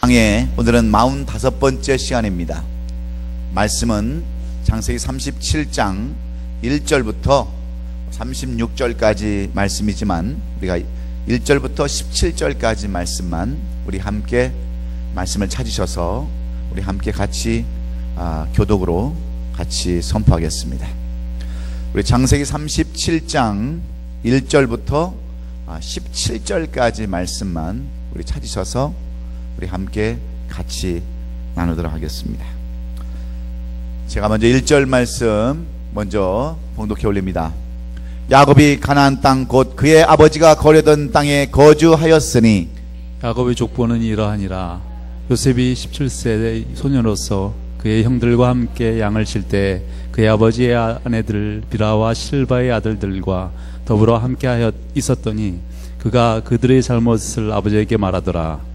강의 오늘은 45번째 시간입니다. 말씀은 창세기 37장 1절부터 36절까지 말씀이지만 우리가 1절부터 17절까지 말씀만 우리 함께 말씀을 찾으셔서 우리 함께 같이 교독으로 같이 선포하겠습니다. 우리 창세기 37장 1절부터 17절까지 말씀만 우리 찾으셔서 우리 함께 같이 나누도록 하겠습니다. 제가 먼저 1절 말씀 먼저 봉독해 올립니다. 야곱이 가나안 땅 곧 그의 아버지가 거류던 땅에 거주하였으니 야곱의 족보는 이러하니라. 요셉이 17세의 소년으로서 그의 형들과 함께 양을 칠 때 그의 아버지의 아내들 비라와 실바의 아들들과 더불어 함께 있었더니 그가 그들의 잘못을 아버지에게 말하더라.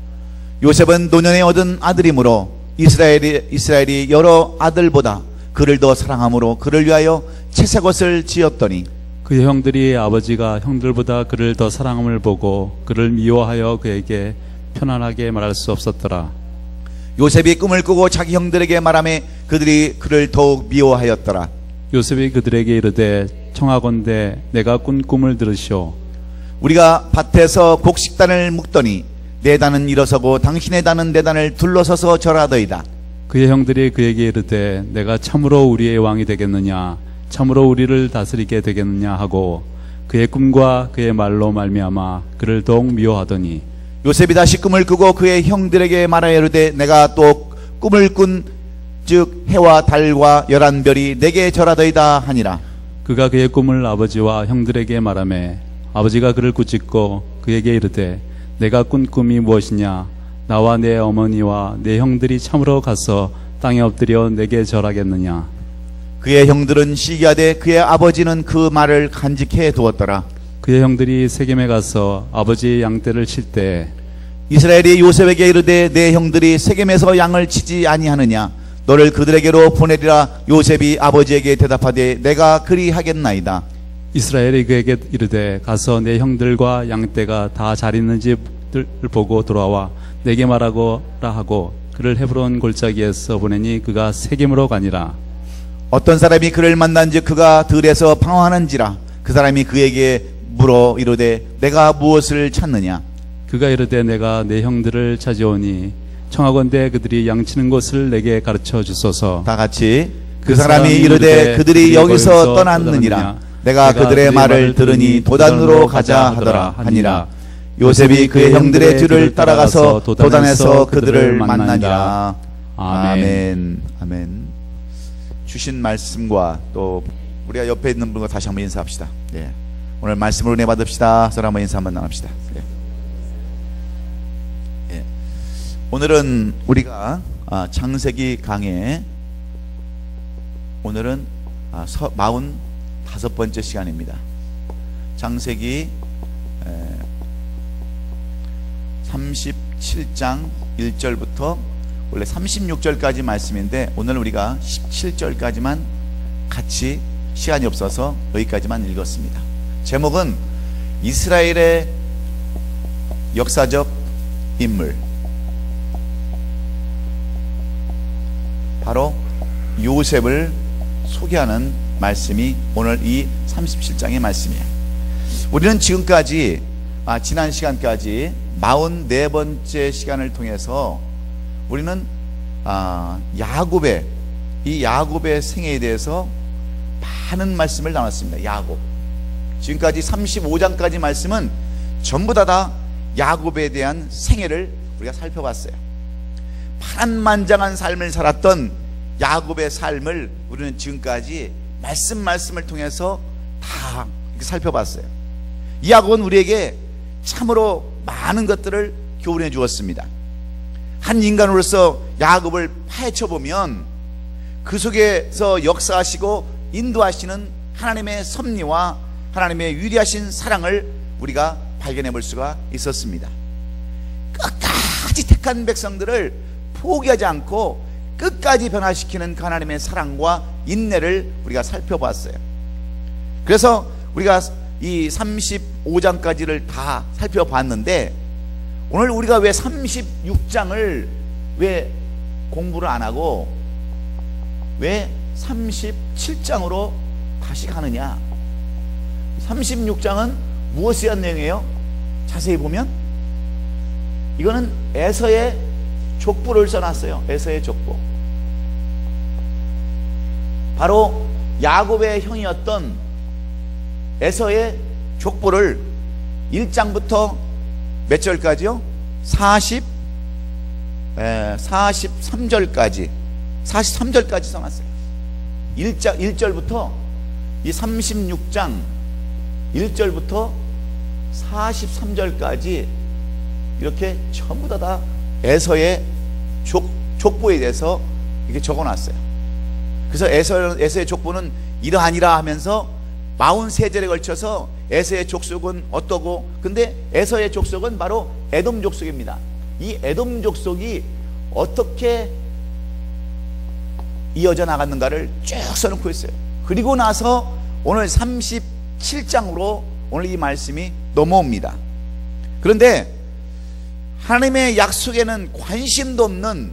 요셉은 노년에 얻은 아들이므로 이스라엘이 여러 아들보다 그를 더 사랑함으로 그를 위하여 채색옷을 지었더니 그의 형들이 아버지가 형들보다 그를 더 사랑함을 보고 그를 미워하여 그에게 편안하게 말할 수 없었더라. 요셉이 꿈을 꾸고 자기 형들에게 말하며 그들이 그를 더욱 미워하였더라. 요셉이 그들에게 이르되 청하건대 내가 꾼 꿈을 들으시오. 우리가 밭에서 곡식단을 묶더니 내 단은 일어서고 당신의 단은 내 단을 둘러서서 절하더이다. 그의 형들이 그에게 이르되 내가 참으로 우리의 왕이 되겠느냐, 참으로 우리를 다스리게 되겠느냐 하고 그의 꿈과 그의 말로 말미암아 그를 더욱 미워하더니 요셉이 다시 꿈을 꾸고 그의 형들에게 말하여 이르되 내가 또 꿈을 꾼 즉 해와 달과 11별이 내게 절하더이다 하니라. 그가 그의 꿈을 아버지와 형들에게 말하매 아버지가 그를 꾸짖고 그에게 이르되 내가 꾼 꿈이 무엇이냐, 나와 내 어머니와 내 형들이 참으로 가서 땅에 엎드려 내게 절하겠느냐. 그의 형들은 시기하되 그의 아버지는 그 말을 간직해 두었더라. 그의 형들이 세겜에 가서 아버지의 양떼를 칠 때 이스라엘이 요셉에게 이르되 내 형들이 세겜에서 양을 치지 아니하느냐, 너를 그들에게로 보내리라. 요셉이 아버지에게 대답하되 내가 그리하겠나이다. 이스라엘이 그에게 이르되 가서 내 형들과 양떼가 다 잘 있는지를 보고 돌아와 내게 말하고라 하고 그를 헤브론 골짜기에서 보내니 그가 세겜으로 가니라. 어떤 사람이 그를 만난즉 그가 들에서 방황하는지라. 그 사람이 그에게 물어 이르되 내가 무엇을 찾느냐. 그가 이르되 내가 내 형들을 찾아오니 청하건대 그들이 양치는 곳을 내게 가르쳐 주소서. 다 같이 그 사람이 이르되 그들이 여기서 떠났느니라. 내가 그들의 말을 들으니 도단으로 가자 하더라 하니라. 요셉이 그의 형들의 뒤를 따라가서 도단에서 그들을 만나니라. 아멘. 아멘. 주신 말씀과 또 우리가 옆에 있는 분과 다시 한번 인사합시다. 예. 오늘 말씀을 은혜 받읍시다. 서로 한번 인사 한번 나눕시다. 예. 예. 오늘은 우리가 창세기 강의 오늘은 45번째 시간입니다. 창세기 37장 1절부터 원래 36절까지 말씀인데 오늘 우리가 17절까지만 같이 시간이 없어서 여기까지만 읽었습니다. 제목은 이스라엘의 역사적 인물, 바로 요셉을 소개하는 말씀이 오늘 이 37장의 말씀이에요. 우리는 지금까지 지난 시간까지 44번째 시간을 통해서 우리는 야곱의 생애에 대해서 많은 말씀을 나눴습니다. 야곱. 지금까지 35장까지 말씀은 전부 다 야곱에 대한 생애를 우리가 살펴봤어요. 파란만장한 삶을 살았던 야곱의 삶을 우리는 지금까지 말씀을 통해서 다 이렇게 살펴봤어요. 이 야곱은 우리에게 참으로 많은 것들을 교훈해 주었습니다. 한 인간으로서 야곱을 파헤쳐 보면 그 속에서 역사하시고 인도하시는 하나님의 섭리와 하나님의 위대하신 사랑을 우리가 발견해 볼 수가 있었습니다. 끝까지 택한 백성들을 포기하지 않고 끝까지 변화시키는 그 하나님의 사랑과 인내를 우리가 살펴봤어요. 그래서 우리가 이 35장까지를 다 살펴봤는데 오늘 우리가 왜 36장을 왜 공부를 안 하고 왜 37장으로 다시 가느냐? 36장은 무엇에 대한 내용이에요? 자세히 보면 이거는 에서의 족보를 써놨어요. 에서의 족보. 바로 야곱의 형이었던 에서의 족보를 1장부터 몇 절까지요? 43절까지 43절까지 써놨어요. 1절부터 이 36장 1절부터 43절까지 이렇게 전부 다 에서의 족보에 대해서 이렇게 적어놨어요. 그래서 에서의 족보는 이러하니라 하면서 43절에 걸쳐서 에서의 족속은 어떠고, 근데 에서의 족속은 바로 에돔 족속입니다. 이 에돔 족속이 어떻게 이어져 나갔는가를 쭉 써놓고 있어요. 그리고 나서 오늘 37장으로 오늘 이 말씀이 넘어옵니다. 그런데 하나님의 약속에는 관심도 없는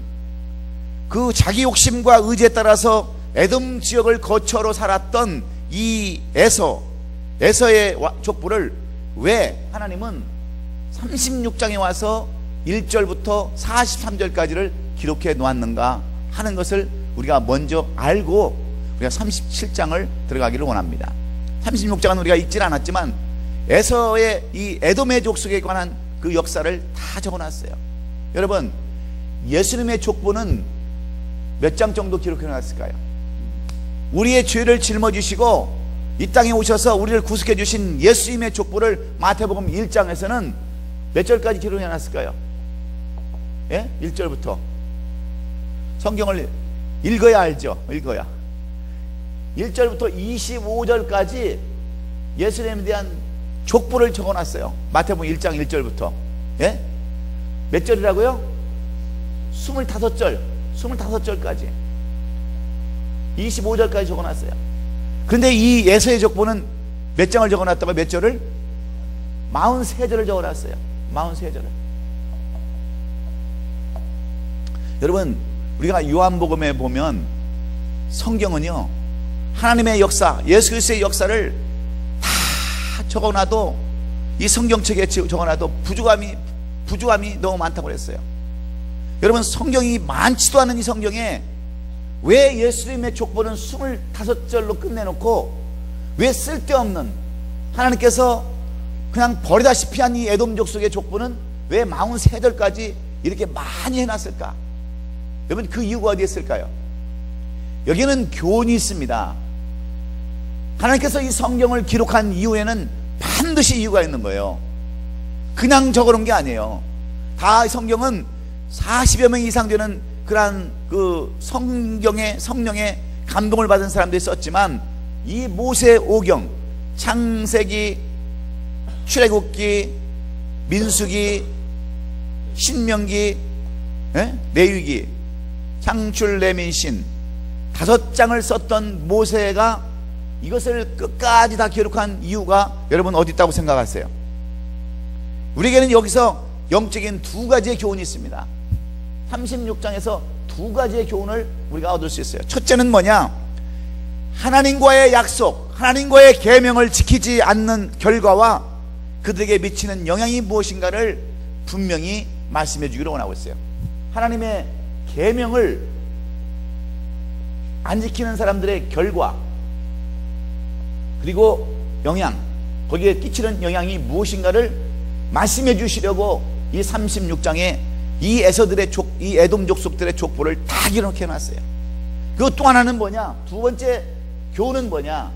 그 자기 욕심과 의지에 따라서 에돔 지역을 거처로 살았던 이 에서의 족보를 왜 하나님은 36장에 와서 1절부터 43절까지를 기록해 놓았는가 하는 것을 우리가 먼저 알고 우리가 37장을 들어가기를 원합니다. 36장은 우리가 읽질 않았지만 에서의 이 에돔의 족속에 관한 그 역사를 다 적어놨어요. 여러분, 예수님의 족보는 몇 장 정도 기록해 놨을까요? 우리의 죄를 짊어지시고 이 땅에 오셔서 우리를 구속해 주신 예수님의 족보를 마태복음 1장에서는 몇 절까지 기록해 놨을까요? 예? 1절부터. 성경을 읽어야 알죠. 읽어야 1절부터 25절까지 예수님에 대한 족보를 적어놨어요. 마태복음 1장 1절부터. 예? 몇 절이라고요? 25절 25절까지 25절까지 적어놨어요. 그런데 이 에서의 족보는 몇 장을 적어놨다고? 몇 절을? 43절을 적어놨어요. 43절을. 여러분, 우리가 요한복음에 보면 성경은요, 하나님의 역사, 예수 그리스도의 역사를 다 적어놔도, 이 성경책에 적어놔도 부족함이 너무 많다고 그랬어요. 여러분, 성경이 많지도 않은 이 성경에 왜 예수님의 족보는 25절로 끝내놓고 왜 쓸데없는, 하나님께서 그냥 버리다시피 한 이 에돔 족속의 족보는 왜 43절까지 이렇게 많이 해놨을까? 여러분, 그 이유가 어디에 있을까요? 여기는 교훈이 있습니다. 하나님께서 이 성경을 기록한 이유에는 반드시 이유가 있는 거예요. 그냥 적어놓은 게 아니에요. 다 성경은 40여 명 이상 되는 그러한 그 성령의 감동을 받은 사람들이 썼지만, 이 모세오경, 창세기, 출애굽기, 민수기, 신명기, 레위기, 창출, 레민신 5장을 썼던 모세가 이것을 끝까지 다 기록한 이유가 여러분 어디 있다고 생각하세요? 우리에게는 여기서 영적인 2가지의 교훈이 있습니다. 36장에서 2가지의 교훈을 우리가 얻을 수 있어요. 첫째는 뭐냐? 하나님과의 약속, 하나님과의 계명을 지키지 않는 결과와 그들에게 미치는 영향이 무엇인가를 분명히 말씀해 주기를 원하고 있어요. 하나님의 계명을 안 지키는 사람들의 결과, 그리고 영향, 거기에 끼치는 영향이 무엇인가를 말씀해 주시려고 이 36장에 이 이 에돔 족속들의 족보를 다 기록해 놨어요. 그리고 또 하나는 뭐냐? 2번째 교훈은 뭐냐?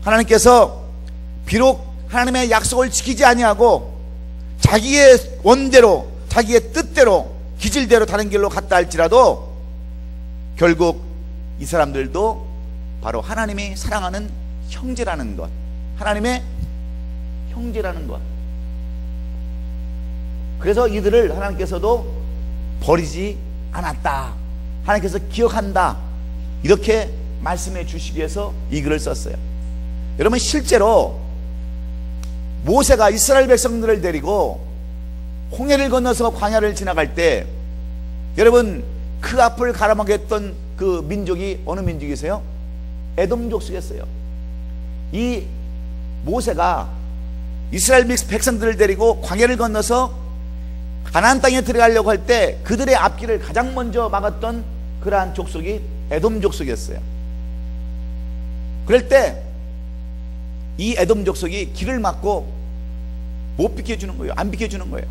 하나님께서 비록 하나님의 약속을 지키지 아니하고 자기의 원대로, 자기의 뜻대로, 기질대로 다른 길로 갔다 할지라도 결국 이 사람들도 바로 하나님이 사랑하는 형제라는 것, 하나님의 형제라는 것. 그래서 이들을 하나님께서도 버리지 않았다, 하나님께서 기억한다, 이렇게 말씀해 주시기 위해서 이 글을 썼어요. 여러분, 실제로 모세가 이스라엘 백성들을 데리고 홍해를 건너서 광야를 지나갈 때 여러분, 그 앞을 가로막았던 그 민족이 어느 민족이세요? 에돔 족속이었어요. 이 모세가 이스라엘 백성들을 데리고 광야를 건너서 가나안 땅에 들어가려고 할 때 그들의 앞길을 가장 먼저 막았던 그러한 족속이 에돔 족속이었어요. 그럴 때 이 에돔 족속이 길을 막고 못 비켜주는 거예요. 안 비켜주는 거예요.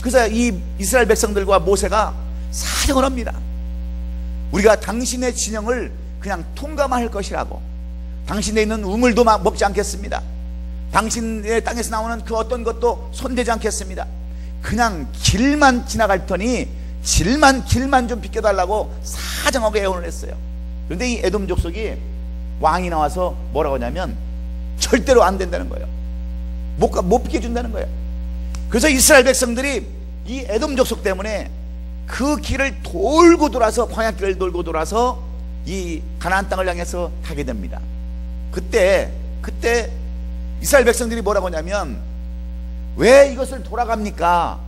그래서 이 이스라엘 백성들과 모세가 사정을 합니다. 우리가 당신의 진영을 그냥 통과만 할 것이라고, 당신에 있는 우물도 먹지 않겠습니다. 당신의 땅에서 나오는 그 어떤 것도 손대지 않겠습니다. 그냥 길만 지나갈 터니 길만 좀 비켜달라고 사정하게 애원을 했어요. 그런데 이 에돔 족속이 왕이 나와서 뭐라고 하냐면 절대로 안 된다는 거예요. 못 비켜준다는 거예요. 그래서 이스라엘 백성들이 이 에돔 족속 때문에 그 길을 돌고 돌아서, 광야길을 돌고 돌아서 이 가나안 땅을 향해서 가게 됩니다. 그때 이스라엘 백성들이 뭐라고 하냐면, 왜 이것을 돌아갑니까?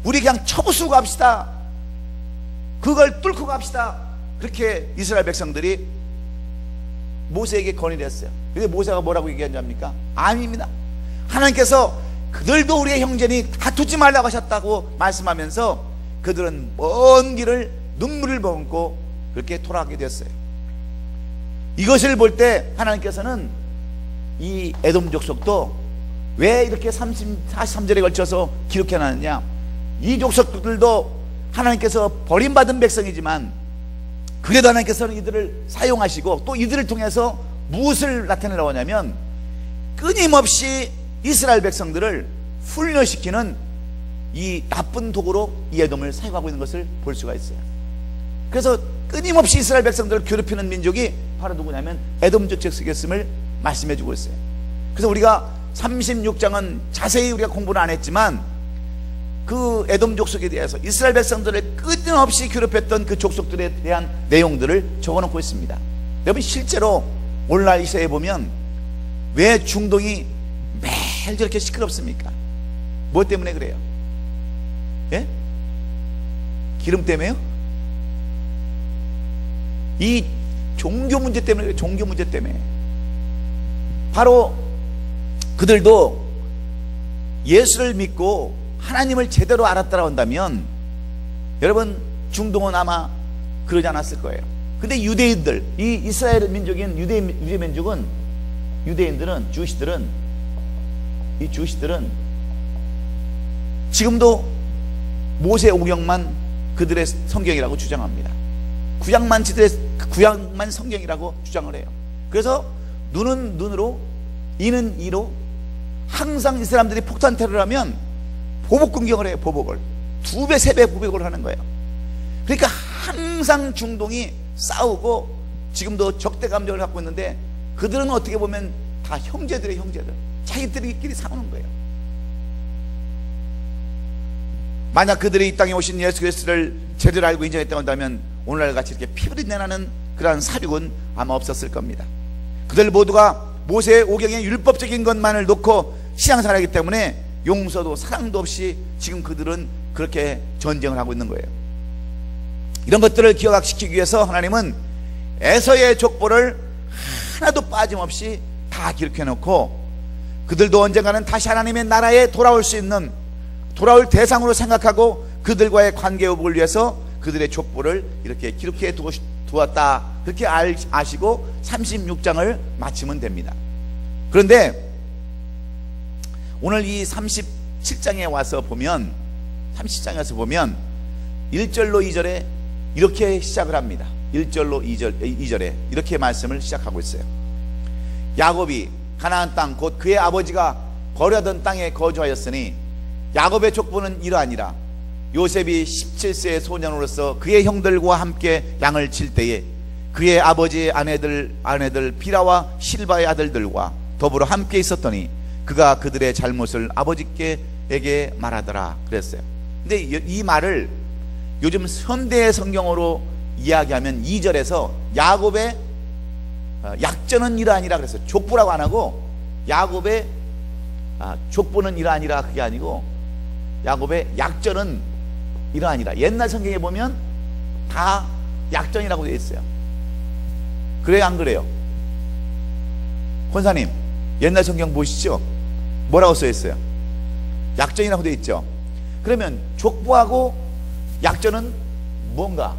우리 그냥 쳐부수고 갑시다. 그걸 뚫고 갑시다. 그렇게 이스라엘 백성들이 모세에게 건의를 했어요. 근데 모세가 뭐라고 얘기하냐니까, 아닙니다. 하나님께서 그들도 우리의 형제니 다투지 말라고 하셨다고 말씀하면서 그들은 먼 길을 눈물을 머금고 그렇게 돌아가게 됐어요. 이것을 볼 때 하나님께서는 이 에돔 족속도 왜 이렇게 43절에 걸쳐서 기록해 놨느냐, 이 족속들도 하나님께서 버림받은 백성이지만 그래도 하나님께서는 이들을 사용하시고 또 이들을 통해서 무엇을 나타내려고 하냐면 끊임없이 이스라엘 백성들을 훈련시키는 이 나쁜 도구로 이 에돔을 사용하고 있는 것을 볼 수가 있어요. 그래서 끊임없이 이스라엘 백성들을 괴롭히는 민족이 바로 누구냐면 에돔 족속이었음을 말씀해 주고 있어요. 그래서 우리가 36장은 자세히 우리가 공부는 안 했지만 그 에돔 족속에 대해서 이스라엘 백성들을 끊임없이 괴롭혔던 그 족속들에 대한 내용들을 적어놓고 있습니다. 여러분, 실제로 오늘날 이 시대에 보면 왜 중동이 매일 저렇게 시끄럽습니까? 뭐 때문에 그래요? 예? 기름 때문에요? 이 종교 문제 때문에 그래요. 종교 문제 때문에. 바로 그들도 예수를 믿고 하나님을 제대로 알았다고 한다면 여러분, 중동은 아마 그러지 않았을 거예요. 근데 유대인들, 이 이스라엘 민족인 유대 민족은, 유대인들은, 주시들은 지금도 모세 오경만 그들의 성경이라고 주장합니다. 구약만 성경이라고 주장을 해요. 그래서 눈은 눈으로, 이는 이로, 항상 이 사람들이 폭탄 테러를 하면 보복 공격을 해요. 보복을 2배 3배 보복을 하는 거예요. 그러니까 항상 중동이 싸우고 지금도 적대 감정을 갖고 있는데 그들은 어떻게 보면 다 형제들의 형제들, 자기들끼리 싸우는 거예요. 만약 그들이 이 땅에 오신 예수 그리스도를 제대로 알고 인정했다고 한다면 오늘날 같이 이렇게 피부리 내나는 그러한 사륙은 아마 없었을 겁니다. 그들 모두가 모세의 오경의 율법적인 것만을 놓고 신앙생활하기 때문에 용서도 사랑도 없이 지금 그들은 그렇게 전쟁을 하고 있는 거예요. 이런 것들을 기억시키기 위해서 하나님은 에서의 족보를 하나도 빠짐없이 다 기록해 놓고 그들도 언젠가는 다시 하나님의 나라에 돌아올 수 있는, 돌아올 대상으로 생각하고 그들과의 관계 회복을 위해서 그들의 족보를 이렇게 기록해 두었다, 그렇게 아시고 36장을 마치면 됩니다. 그런데 오늘 이 37장에 와서 보면, 30장에 와서 보면 1절로 2절에 이렇게 시작을 합니다. 1절로 2절에 이렇게 말씀을 시작하고 있어요. 야곱이 가나안 땅 곧 그의 아버지가 거류하던 땅에 거주하였으니 야곱의 족보는 이러하니라. 요셉이 17세의 소년으로서 그의 형들과 함께 양을 칠 때에 그의 아버지의 아내들 비라와 실바의 아들들과 더불어 함께 있었더니 그가 그들의 잘못을 아버지께에게 말하더라 그랬어요. 근데 이 말을 요즘 현대 성경으로 이야기하면 2절에서 야곱의 약전은 이러하니라 그랬어요. 족보라고 안 하고 야곱의 족보는 이러하니라, 그게 아니고 야곱의 약전은 이러하니라. 옛날 성경에 보면 다 약전이라고 되어 있어요. 그래요, 안 그래요? 권사님, 옛날 성경 보시죠? 뭐라고 써 있어요? 약전이라고 되어 있죠. 그러면 족보하고 약전은 뭔가?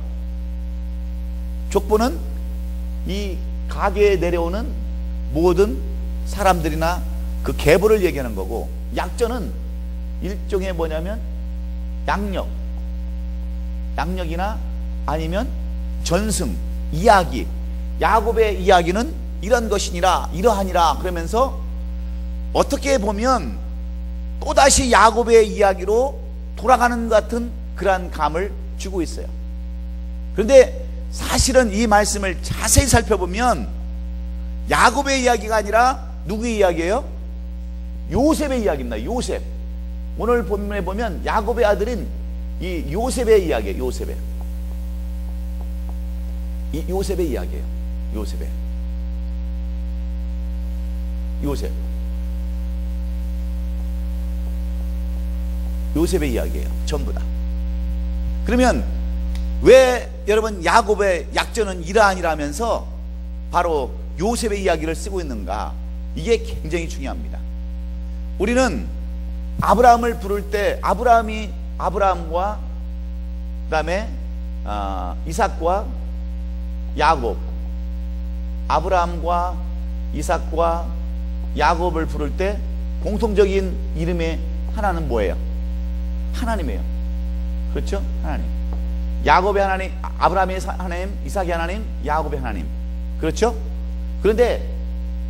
족보는 이 가계에 내려오는 모든 사람들이나 그 계보를 얘기하는 거고, 약전은 일종의 뭐냐면 양력이나 아니면 전승, 이야기. 야곱의 이야기는 이런 것이니라, 이러하니라 그러면서 어떻게 보면 또다시 야곱의 이야기로 돌아가는 것 같은 그러한 감을 주고 있어요. 그런데 사실은 이 말씀을 자세히 살펴보면 야곱의 이야기가 아니라 누구의 이야기예요? 요셉의 이야기입니다. 요셉. 오늘 본문에 보면 야곱의 아들인 이 요셉의 이야기예요. 요셉의 이야기예요. 요셉의 이야기예요. 전부 다. 그러면 왜 여러분 야곱의 약전은 이러하니라면서 바로 요셉의 이야기를 쓰고 있는가? 이게 굉장히 중요합니다. 우리는 아브라함을 부를 때 아브라함과 그 다음에 이삭과 야곱, 아브라함과 이삭과 야곱을 부를 때 공통적인 이름의 하나는 뭐예요? 하나님이에요. 그렇죠? 하나님. 야곱의 하나님, 아브라함의 하나님, 이삭의 하나님, 야곱의 하나님. 그렇죠? 그런데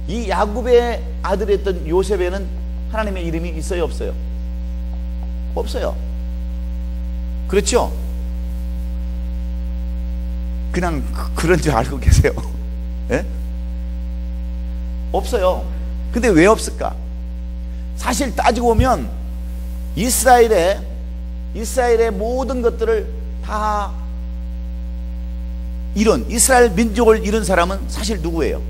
이 야곱의 아들이었던 요셉에는 하나님의 이름이 있어요, 없어요? 없어요. 그렇죠? 그냥 그런 줄 알고 계세요. 예? 없어요. 근데 왜 없을까? 사실 따지고 보면 이스라엘의 모든 것들을 다 이스라엘 민족을 이룬 사람은 사실 누구예요?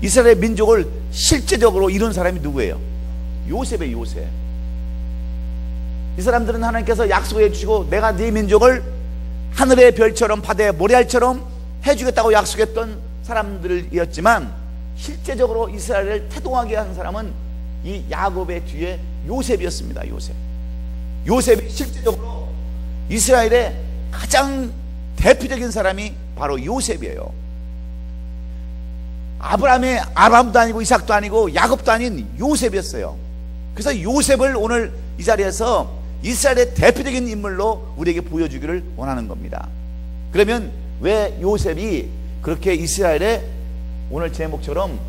이스라엘 민족을 실제적으로 이룬 사람이 누구예요? 요셉이에요. 요셉. 이 사람들은 하나님께서 약속해 주시고 내가 네 민족을 하늘의 별처럼 바다의 모래알처럼 해주겠다고 약속했던 사람들이었지만 실제적으로 이스라엘을 태동하게 한 사람은 이 야곱의 뒤에 요셉이었습니다. 요셉이 실제적으로 이스라엘의 가장 대표적인 사람이 바로 요셉이에요. 아브라함도 아니고 이삭도 아니고 야곱도 아닌 요셉이었어요. 그래서 요셉을 오늘 이 자리에서 이스라엘의 대표적인 인물로 우리에게 보여주기를 원하는 겁니다. 그러면 왜 요셉이 그렇게 이스라엘의 오늘 제목처럼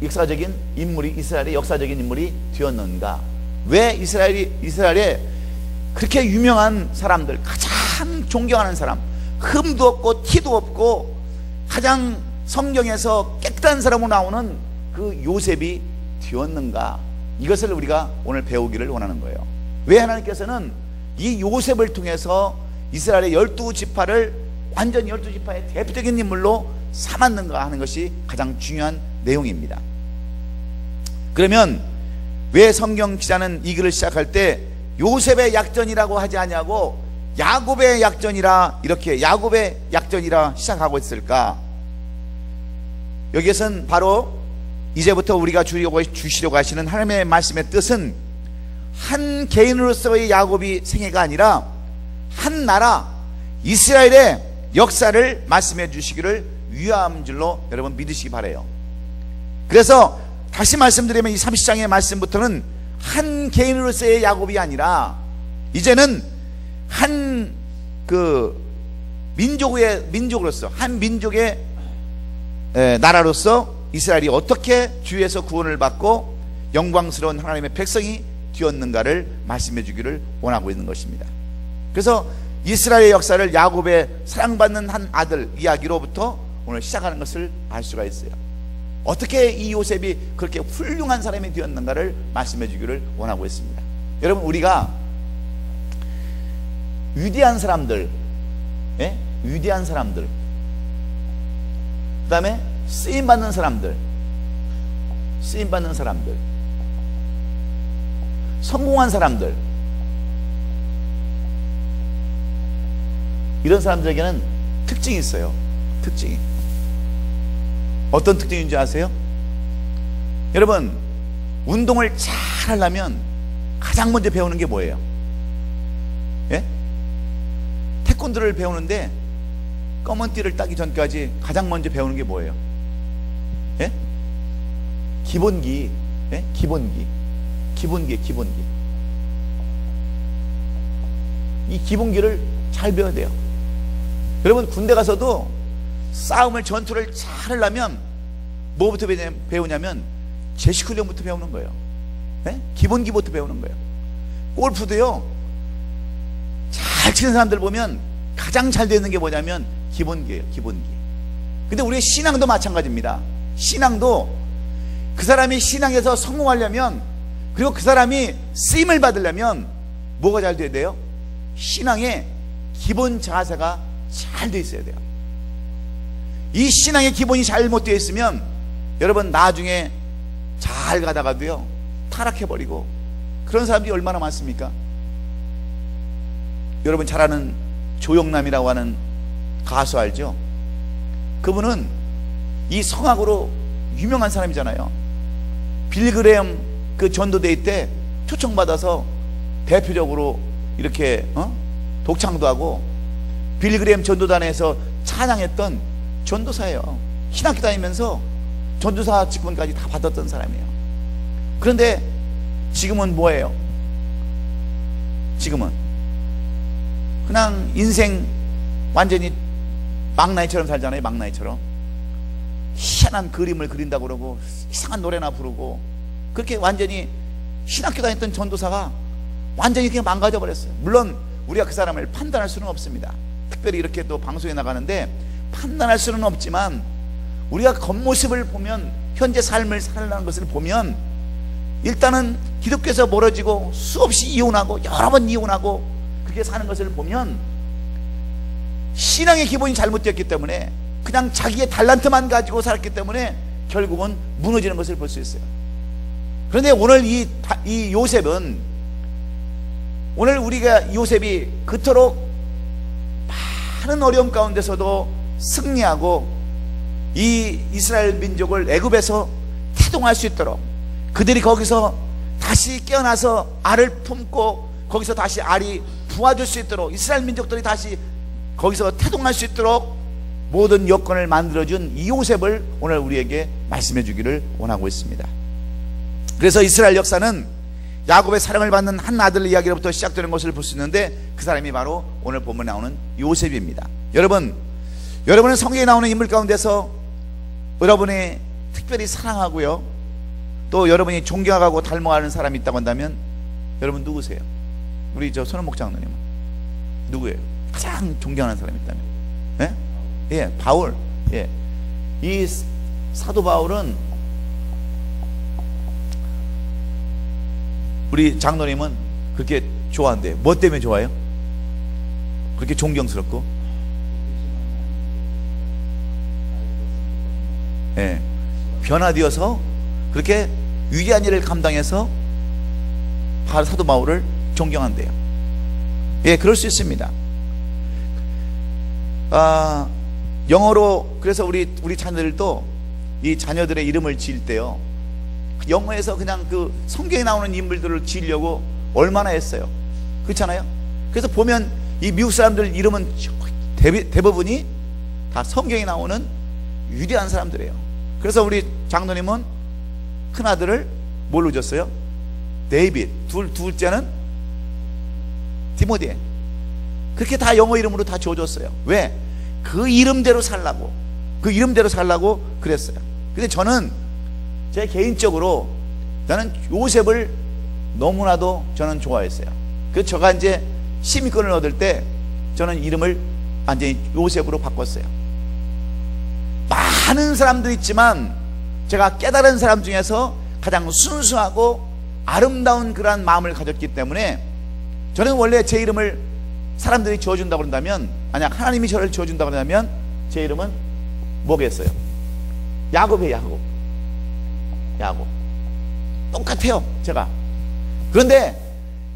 역사적인 인물이, 이스라엘의 역사적인 인물이 되었는가? 왜 이스라엘에 그렇게 유명한 사람들, 가장 존경하는 사람, 흠도 없고 티도 없고 가장 성경에서 깨끗한 사람으로 나오는 그 요셉이 되었는가? 이것을 우리가 오늘 배우기를 원하는 거예요. 왜 하나님께서는 이 요셉을 통해서 이스라엘의 12지파를 완전히 12지파의 대표적인 인물로 삼았는가 하는 것이 가장 중요한 내용입니다. 그러면 왜 성경 기자는 이 글을 시작할 때 요셉의 약전이라고 하지 않냐고 야곱의 약전이라, 이렇게 야곱의 약전이라 시작하고 있을까? 여기에서는 바로 이제부터 우리가 주시려고 하시는 하나님의 말씀의 뜻은 한 개인으로서의 야곱이 생애가 아니라 한 나라 이스라엘의 역사를 말씀해 주시기를 위함인 줄로 여러분 믿으시기 바라요. 그래서 다시 말씀드리면 이 30장의 말씀부터는 한 개인으로서의 야곱이 아니라 이제는 한 민족으로서, 한 민족의 나라로서 이스라엘이 어떻게 주에서 구원을 받고 영광스러운 하나님의 백성이 되었는가를 말씀해 주기를 원하고 있는 것입니다. 그래서 이스라엘의 역사를 야곱의 사랑받는 한 아들 이야기로부터 오늘 시작하는 것을 알 수가 있어요. 어떻게 이 요셉이 그렇게 훌륭한 사람이 되었는가를 말씀해 주기를 원하고 있습니다. 여러분, 우리가 위대한 사람들, 위대한 사람들, 그 다음에 쓰임받는 사람들, 성공한 사람들, 이런 사람들에게는 특징이 있어요. 특징이. 어떤 특징인지 아세요? 여러분, 운동을 잘 하려면 가장 먼저 배우는 게 뭐예요? 예? 태권도를 배우는데 검은 띠를 따기 전까지 가장 먼저 배우는 게 뭐예요? 예? 기본기. 예? 기본기. 이 기본기를 잘 배워야 돼요. 여러분, 군대 가서도 싸움을, 전투를 잘 하려면 뭐부터 배우냐면 제식 훈련부터 배우는 거예요. 예? 기본기부터 배우는 거예요. 골프도요, 잘 치는 사람들 보면 가장 잘 되는 게 뭐냐면 기본기예요. 기본기. 근데 우리의 신앙도 마찬가지입니다. 신앙도 그 사람이 신앙에서 성공하려면, 그리고 그 사람이 쓰임을 받으려면 뭐가 잘 돼야 돼요? 신앙의 기본 자세가 잘 돼 있어야 돼요. 이 신앙의 기본이 잘못되어 있으면 여러분, 나중에 잘 가다가도요 타락해버리고, 그런 사람들이 얼마나 많습니까? 여러분 잘 아는 조영남이라고 하는 가수 알죠? 그분은 이 성악으로 유명한 사람이잖아요. 빌그레엄 그 전도대회 때 초청받아서 대표적으로 이렇게 독창도 하고 빌그레엄 전도단에서 찬양했던 전도사예요. 신학교 다니면서 전도사 직분까지 다 받았던 사람이에요. 그런데 지금은 뭐예요? 지금은 그냥 인생 완전히 망나니처럼 살잖아요. 망나니처럼 희한한 그림을 그린다고 그러고 이상한 노래나 부르고, 그렇게 완전히 신학교 다녔던 전도사가 완전히 그냥 망가져 버렸어요. 물론 우리가 그 사람을 판단할 수는 없습니다. 특별히 이렇게 또 방송에 나가는데 판단할 수는 없지만, 우리가 겉모습을 보면, 현재 삶을 살아가는 것을 보면, 일단은 기독교에서 멀어지고 수없이 이혼하고 여러 번 이혼하고 그렇게 사는 것을 보면 신앙의 기본이 잘못되었기 때문에, 그냥 자기의 달란트만 가지고 살았기 때문에 결국은 무너지는 것을 볼 수 있어요. 그런데 오늘 이 요셉은, 오늘 우리가 요셉이 그토록 많은 어려움 가운데서도 승리하고 이 이스라엘 민족을 애굽에서 태동할 수 있도록, 그들이 거기서 다시 깨어나서 알을 품고 거기서 다시 알이 부화될 수 있도록, 이스라엘 민족들이 다시 거기서 태동할 수 있도록 모든 여건을 만들어준 이 요셉을 오늘 우리에게 말씀해 주기를 원하고 있습니다. 그래서 이스라엘 역사는 야곱의 사랑을 받는 한 아들의 이야기로부터 시작되는 것을 볼 수 있는데, 그 사람이 바로 오늘 본문에 나오는 요셉입니다. 여러분은 성경에 나오는 인물 가운데서 여러분이 특별히 사랑하고요, 또 여러분이 존경하고 닮아가는 사람이 있다고 한다면 여러분 누구세요? 우리 저 손원목 장로님은 누구예요? 가장 존경하는 사람이 있다면? 예? 예, 바울. 예. 이 사도 바울은 우리 장로님은 그렇게 좋아한대요. 뭐 때문에 좋아해요? 그렇게 존경스럽고, 예, 변화되어서 그렇게 위대한 일을 감당해서 사도 바울을 존경한대요. 예, 그럴 수 있습니다. 영어로, 그래서 우리 자녀들도 이 자녀들의 이름을 지을 때요, 영어에서 그냥 그 성경에 나오는 인물들을 지으려고 얼마나 했어요. 그렇잖아요. 그래서 보면 이 미국 사람들 이름은 대부분이 다 성경에 나오는 위대한 사람들이에요. 그래서 우리 장로님은 큰아들을 뭘로 줬어요? 데이빗. 둘째는 디모데. 그렇게 다 영어 이름으로 다 지어줬어요. 왜? 그 이름대로 살라고, 그랬어요. 근데 저는 제 개인적으로 저는 요셉을 너무나도 저는 좋아했어요. 그래서 제가 이제 시민권을 얻을 때 저는 이름을 완전히 요셉으로 바꿨어요. 많은 사람들이 있지만 제가 깨달은 사람 중에서 가장 순수하고 아름다운 그러한 마음을 가졌기 때문에, 저는 원래 제 이름을 사람들이 지어준다고 그런다면, 만약 하나님이 저를 지어준다고 그런다면 제 이름은 뭐겠어요? 야곱이에요. 야곱. 똑같아요, 제가. 그런데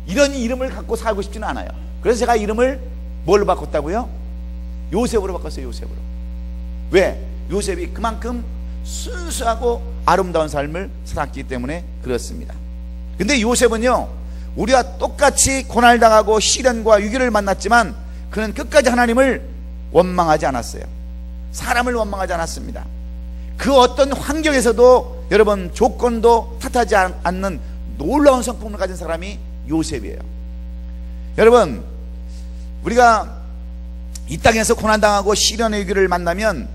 이런 이름을 갖고 살고 싶지는 않아요. 그래서 제가 이름을 뭘로 바꿨다고요? 요셉으로 바꿨어요. 요셉으로. 왜? 요셉이 그만큼 순수하고 아름다운 삶을 살았기 때문에 그렇습니다. 근데 요셉은요, 우리와 똑같이 고난당하고 시련과 위기를 만났지만 그는 끝까지 하나님을 원망하지 않았어요. 사람을 원망하지 않았습니다. 그 어떤 환경에서도 여러분 조건도 탓하지 않는 놀라운 성품을 가진 사람이 요셉이에요. 여러분, 우리가 이 땅에서 고난당하고 시련의 위기를 만나면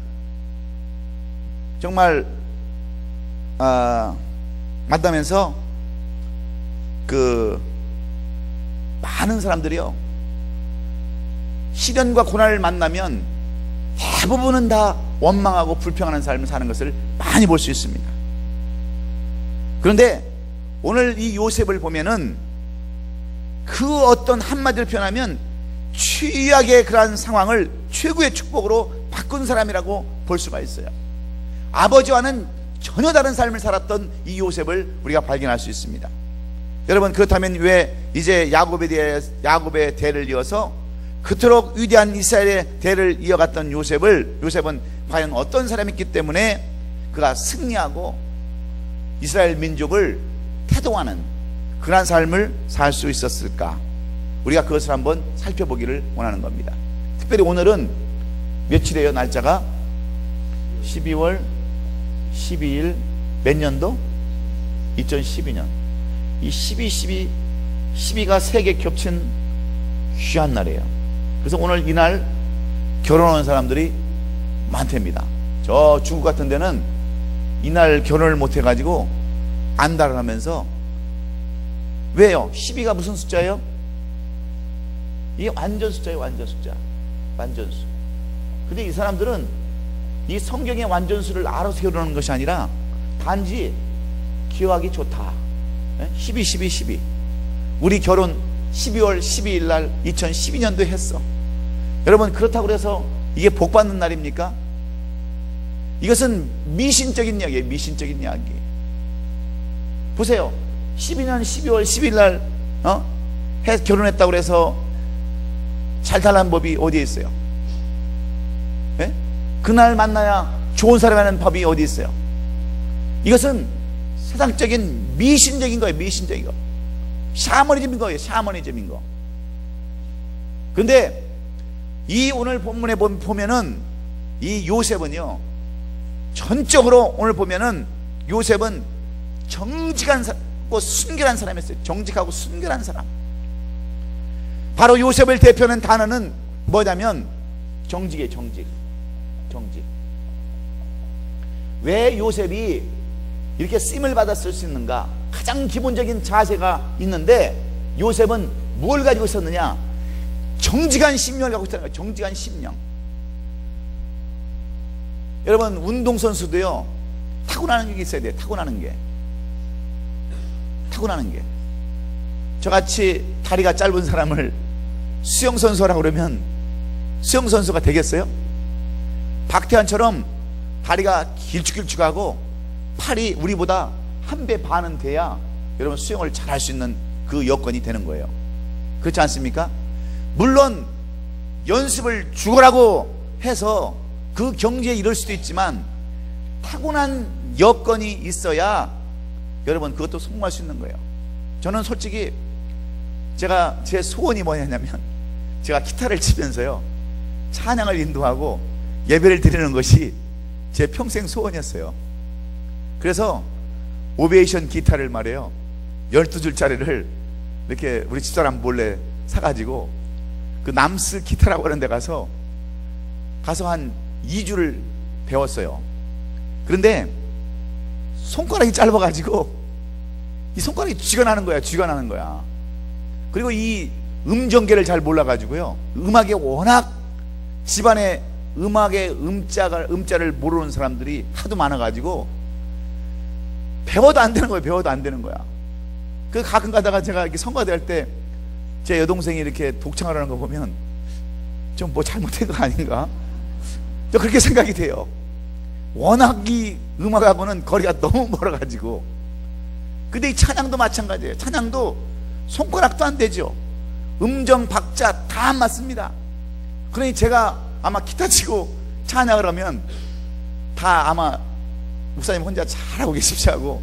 정말 만나면서 많은 사람들이요, 시련과 고난을 만나면 대부분은 다 원망하고 불평하는 삶을 사는 것을 많이 볼 수 있습니다. 그런데 오늘 이 요셉을 보면은 그 어떤 한마디로 표현하면 최악의 그러한 상황을 최고의 축복으로 바꾼 사람이라고 볼 수가 있어요. 아버지와는 전혀 다른 삶을 살았던 이 요셉을 우리가 발견할 수 있습니다. 여러분, 그렇다면 왜 이제 야곱의 대를 이어서 그토록 위대한 이스라엘의 대를 이어갔던 요셉은 과연 어떤 사람이었기 때문에 그가 승리하고 이스라엘 민족을 태동하는 그러한 삶을 살 수 있었을까? 우리가 그것을 한번 살펴보기를 원하는 겁니다. 특별히 오늘은 며칠이에요? 날짜가 12월 12일 몇 년도? 2012년. 이 12가 3개 겹친 귀한 날이에요. 그래서 오늘 이날 결혼하는 사람들이 많답니다. 저 중국 같은 데는 이날 결혼을 못 해가지고 안달을 하면서, 왜요? 12가 무슨 숫자예요? 이게 완전 숫자예요. 완전 숫자. 완전수. 근데 이 사람들은 이 성경의 완전수를 알아서 결혼하는 것이 아니라 단지 기억하기 좋다. 12. 우리 결혼 12월 12일 날 2012년도에 했어. 여러분, 그렇다고 해서 이게 복 받는 날입니까? 이것은 미신적인 이야기예요. 미신적인 이야기. 보세요. 12년 12월 10일 날 결혼했다고 해서 잘 달라는 법이 어디에 있어요? 네? 그날 만나야 좋은 사람이라는 법이 어디 있어요? 이것은 세상적인 미신적인 거예요. 미신적인 거. 샤머니즘인 거예요. 샤머니즘인 거. 근데 이 오늘 본문에 보면은 이 요셉은요, 전적으로 오늘 보면은 요셉은 정직하고 순결한 사람이었어요. 정직하고 순결한 사람. 바로 요셉을 대표하는 단어는 뭐냐면 정직이에요. 정직. 왜 요셉이 이렇게 쓰임을 받았을 수 있는가? 가장 기본적인 자세가 있는데, 요셉은 뭘 가지고 있었느냐? 정직한 심령을 갖고 있다는 거예요. 정직한 심령. 여러분, 운동선수도요, 타고나는 게 있어야 돼요. 타고나는 게. 저같이 다리가 짧은 사람을 수영선수라고 그러면 수영선수가 되겠어요? 박태환처럼 다리가 길쭉길쭉하고 팔이 우리보다 1배 반은 돼야 여러분 수영을 잘 할 수 있는 그 여건이 되는 거예요. 그렇지 않습니까? 물론 연습을 죽으라고 해서 그 경지에 이를 수도 있지만 타고난 여건이 있어야 여러분 그것도 성공할 수 있는 거예요. 저는 솔직히 제 소원이 뭐냐면, 제가 기타를 치면서요, 찬양을 인도하고 예배를 드리는 것이 제 평생 소원이었어요. 그래서 오베이션 기타를 말이에요, 12줄짜리를 이렇게 우리 집사람 몰래 사가지고 그 남스 기타라고 하는 데 가서 한 2주를 배웠어요. 그런데 손가락이 짧아가지고 이 손가락이 쥐가 나는 거야. 그리고 이 음정계를 잘 몰라가지고요, 음악에 워낙 집안에 음악의 음자를 모르는 사람들이 하도 많아가지고 배워도 안 되는 거야. 그 가끔 가다가 제가 이렇게 성가대 할 때 제 여동생이 이렇게 독창을 하는 거 보면 좀 뭐 잘못된 거 아닌가? 저 그렇게 생각이 돼요. 워낙 이 음악하고는 거리가 너무 멀어가지고. 근데 이 찬양도 마찬가지예요. 찬양도 손가락도 안 되죠. 음정 박자 다 안 맞습니다. 그러니 제가 아마 기타 치고 찬양을 하면 다 아마 목사님 혼자 잘하고 계십시 하고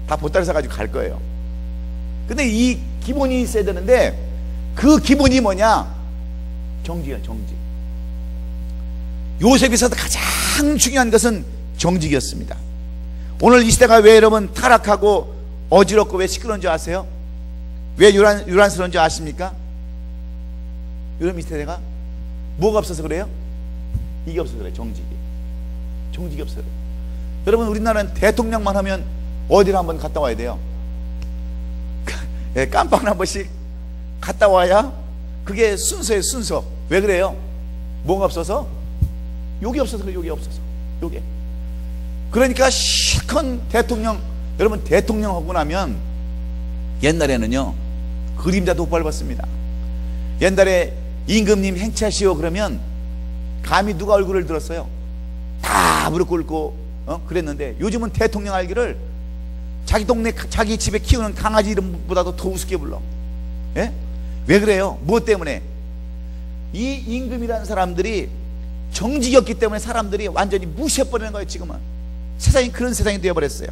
다 보따리 사가지고 갈 거예요. 근데 이 기본이 있어야 되는데 그 기본이 뭐냐? 정직이야, 정직. 요셉이 있어서 가장 중요한 것은 정직이었습니다. 오늘 이 시대가 왜 여러분 타락하고 어지럽고 왜 시끄러운 줄 아세요? 왜 유란스러운 줄 아십니까? 여러분 이 시대가 뭐가 없어서 그래요? 이게 없어서 그래요. 정직이 없어요. 여러분 우리나라는 대통령만 하면 어디를 한번 갔다 와야 돼요. 깜빵을 한 번씩 갔다 와야 그게 순서예요. 순서. 왜 그래요? 뭐가 없어서? 욕이 없어서 그래요. 욕이 없어서. 욕이. 그러니까 실컷 대통령, 여러분 대통령 하고 나면 옛날에는요 그림자도 못 밟았습니다. 옛날에 임금님 행차시오 그러면 감히 누가 얼굴을 들었어요? 다 무릎 꿇고 그랬는데 요즘은 대통령 알기를 자기 동네 자기 집에 키우는 강아지 이름보다도 더 우습게 불러. 예? 왜 그래요? 무엇 때문에? 이 임금이라는 사람들이 정직이었기 때문에 사람들이 완전히 무시해버리는 거예요. 지금은 세상이 그런 세상이 되어버렸어요.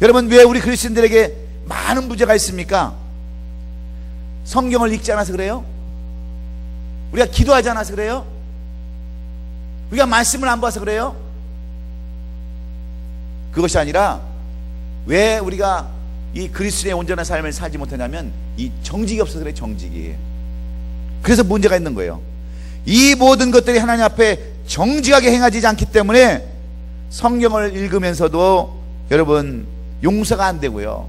여러분 왜 우리 그리스도인들에게 많은 문제가 있습니까? 성경을 읽지 않아서 그래요? 우리가 기도하지 않아서 그래요? 우리가 말씀을 안 봐서 그래요? 그것이 아니라 왜 우리가 이 그리스도의 온전한 삶을 살지 못하냐면 이 정직이 없어서 그래요. 정직이. 그래서 문제가 있는 거예요. 이 모든 것들이 하나님 앞에 정직하게 행하지 않기 때문에 성경을 읽으면서도 여러분 용서가 안 되고요,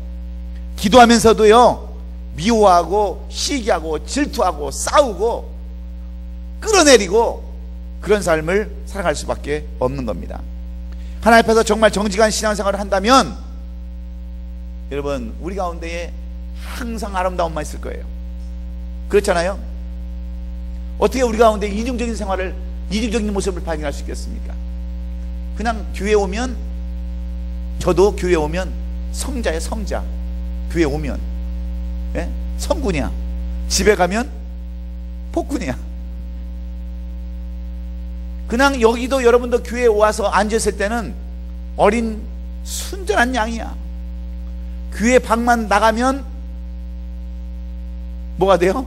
기도하면서도요 미워하고 시기하고 질투하고 싸우고 끌어내리고 그런 삶을 살아갈 수밖에 없는 겁니다. 하나님 앞에서 정말 정직한 신앙생활을 한다면 여러분 우리 가운데에 항상 아름다움만 있을 거예요. 그렇잖아요? 어떻게 우리 가운데 이중적인 생활을, 이중적인 모습을 발견할 수 있겠습니까? 그냥 교회 오면, 저도 교회 오면 성자예요. 성자. 교회 오면 성군이야. 집에 가면 폭군이야. 그냥 여기도 여러분도 교회에 와서 앉았을 때는 어린 순전한 양이야. 교회 밖만 나가면 뭐가 돼요?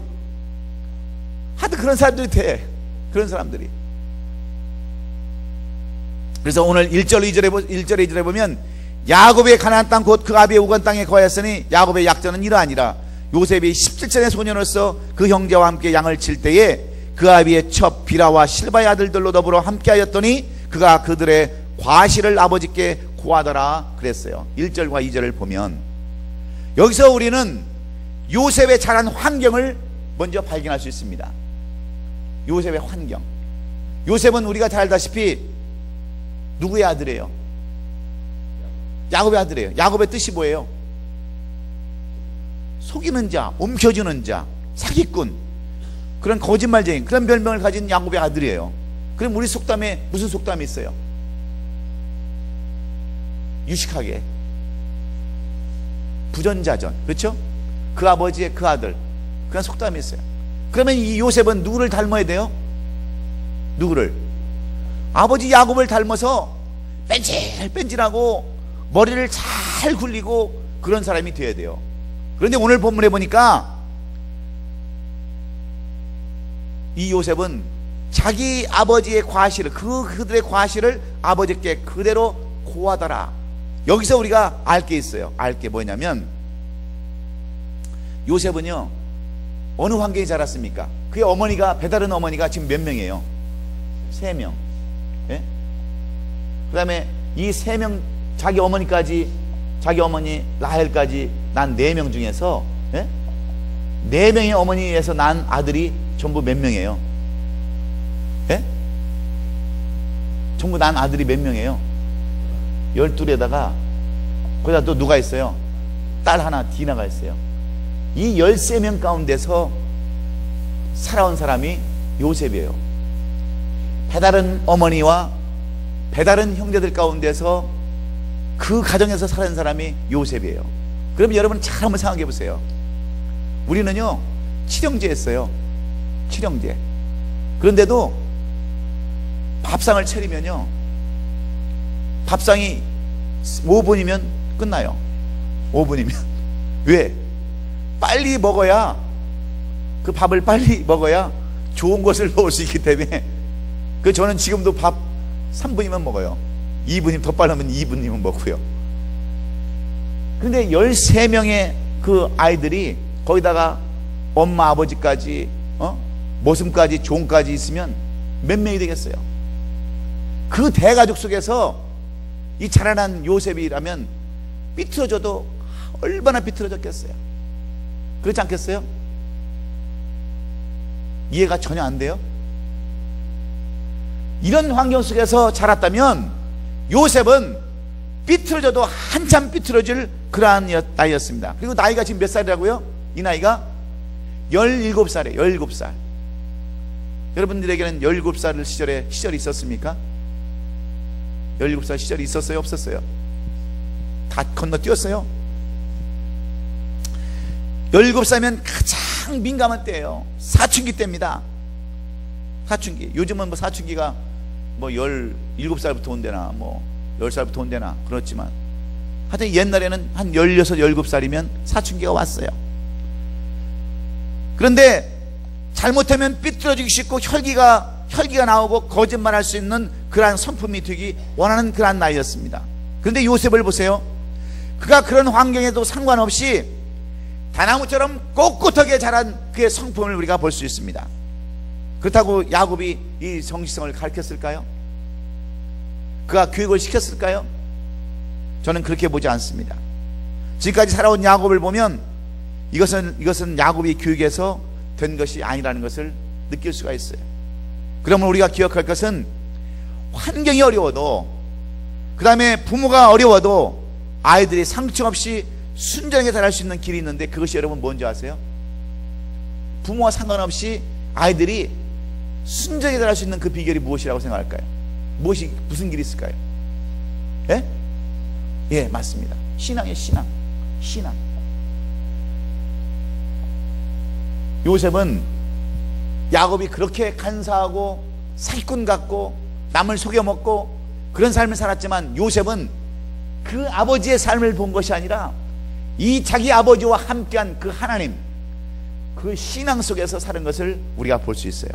하여튼 그런 사람들이 돼. 그런 사람들이. 그래서 오늘 1절 2절에 보면 야곱의 가나안 땅 곧 그 아비의 우건 땅에 거하였으니 야곱의 약전은 이러하니라. 요셉이 17세의 소년으로서 그 형제와 함께 양을 칠 때에 그 아비의 첩 비라와 실바의 아들들로 더불어 함께하였더니 그가 그들의 과실을 아버지께 고하더라 그랬어요. 1절과 2절을 보면 여기서 우리는 요셉의 자란 환경을 먼저 발견할 수 있습니다. 요셉의 환경. 요셉은 우리가 잘 알다시피 누구의 아들이에요? 야곱의 아들이에요. 야곱의 뜻이 뭐예요? 속이는 자, 움켜쥐는 자, 사기꾼, 그런 거짓말쟁이, 그런 별명을 가진 야곱의 아들이에요. 그럼 우리 속담에 무슨 속담이 있어요? 유식하게 부전자전, 그렇죠? 그 아버지의 그 아들, 그런 속담이 있어요. 그러면 이 요셉은 누구를 닮아야 돼요? 누구를? 아버지 야곱을 닮아서 뺀질뺀질하고 머리를 잘 굴리고 그런 사람이 되어야 돼요. 그런데 오늘 본문에 보니까 이 요셉은 자기 아버지의 과실을, 그들의 과실을 아버지께 그대로 고하더라. 여기서 우리가 알 게 있어요. 알 게 뭐냐면 요셉은요 어느 환경에 자랐습니까? 그의 어머니가, 배다른 어머니가 지금 몇 명이에요? 3명. 예? 그 다음에 이 3명, 자기 어머니까지, 자기 어머니 라헬까지 난 4명 중에서 4명의 어머니에서 난 아들이 전부 몇 명이에요? 예? 전부 난 아들이 몇 명이에요? 12에다가 거기다 또 누가 있어요? 딸 하나, 디나가 있어요. 이 13명 가운데서 살아온 사람이 요셉이에요. 배다른 어머니와 배다른 형제들 가운데서 그 가정에서 살아온 사람이 요셉이에요. 그럼 여러분 잘 한번 생각해 보세요. 우리는요 칠형제 했어요. 칠형제. 그런데도 밥상을 차리면요, 밥상이 5분이면 끝나요. 5분이면. 왜? 빨리 먹어야, 그 밥을 빨리 먹어야 좋은 것을 먹을 수 있기 때문에. 그 저는 지금도 밥 3분이면 먹어요. 2분이면, 더 빠르면 2분이면 먹고요. 그런데 13명의 그 아이들이 거기다가 엄마 아버지까지 모슴까지 종까지 있으면 몇 명이 되겠어요? 그 대가족 속에서 이 자라난 요셉이라면 삐뚤어져도 얼마나 삐뚤어졌겠어요? 그렇지 않겠어요? 이해가 전혀 안 돼요? 이런 환경 속에서 자랐다면 요셉은 삐뚤어져도 한참 삐뚤어질 그러한 나이였습니다. 그리고 나이가 지금 몇 살이라고요? 이 나이가 17살이에요. 17살. 여러분들에게는 17살 시절이 있었습니까? 17살 시절이 있었어요? 없었어요? 다 건너뛰었어요? 17살이면 가장 민감한 때예요. 사춘기 때입니다. 사춘기. 요즘은 뭐 사춘기가 뭐 17살부터 온대나 뭐 10살부터 온대나 그렇지만, 하여튼 옛날에는 한 16, 17살이면 사춘기가 왔어요. 그런데 잘못하면 삐뚤어지기 쉽고 혈기가 나오고 거짓말할 수 있는 그러한 성품이 되기 원하는 그러한 나이였습니다. 그런데 요셉을 보세요. 그가 그런 환경에도 상관없이 다나무처럼 꼿꼿하게 자란 그의 성품을 우리가 볼 수 있습니다. 그렇다고 야곱이 이 정직성을 가르쳤을까요? 그가 교육을 시켰을까요? 저는 그렇게 보지 않습니다. 지금까지 살아온 야곱을 보면 이것은 야곱이 교육에서 된 것이 아니라는 것을 느낄 수가 있어요. 그러면 우리가 기억할 것은, 환경이 어려워도, 그 다음에 부모가 어려워도 아이들이 상처 없이 순전하게 자랄 수 있는 길이 있는데, 그것이 여러분 뭔지 아세요? 부모와 상관없이 아이들이 순전하게 자랄 수 있는 그 비결이 무엇이라고 생각할까요? 무슨 길이 있을까요? 예? 예, 맞습니다. 신앙이에요. 신앙. 요셉은 야곱이 그렇게 간사하고 사기꾼 같고 남을 속여먹고 그런 삶을 살았지만, 요셉은 그 아버지의 삶을 본 것이 아니라 이 자기 아버지와 함께한 그 하나님, 그 신앙 속에서 사는 것을 우리가 볼 수 있어요.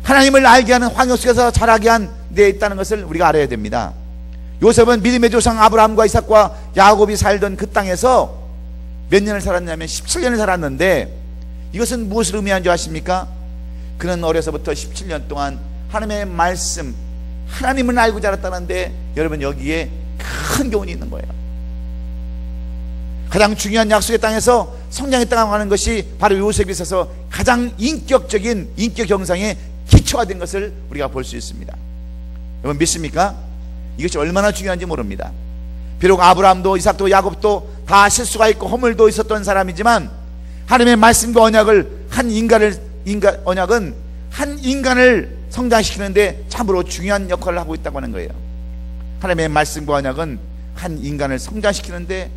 하나님을 알게 하는 환경 속에서 자라게 한 데 있다는 것을 우리가 알아야 됩니다. 요셉은 믿음의 조상 아브라함과 이삭과 야곱이 살던 그 땅에서 몇 년을 살았냐면 17년을 살았는데, 이것은 무엇을 의미하는 줄 아십니까? 그는 어려서부터 17년 동안 하나님의 말씀, 하나님을 알고 자랐다는데, 여러분 여기에 큰 교훈이 있는 거예요. 가장 중요한 약속의 땅에서 성장했다고 하는 것이 바로 요셉이 있어서 가장 인격적인 인격 형상의 기초가 된 것을 우리가 볼 수 있습니다. 여러분 믿습니까? 이것이 얼마나 중요한지 모릅니다. 비록 아브라함도 이삭도 야곱도 다 실수가 있고 허물도 있었던 사람이지만, 하나님의 말씀과 언약은 한 인간을 성장시키는데 참으로 중요한 역할을 하고 있다고 하는 거예요. 하나님의 말씀과 언약은 한 인간을 성장시키는데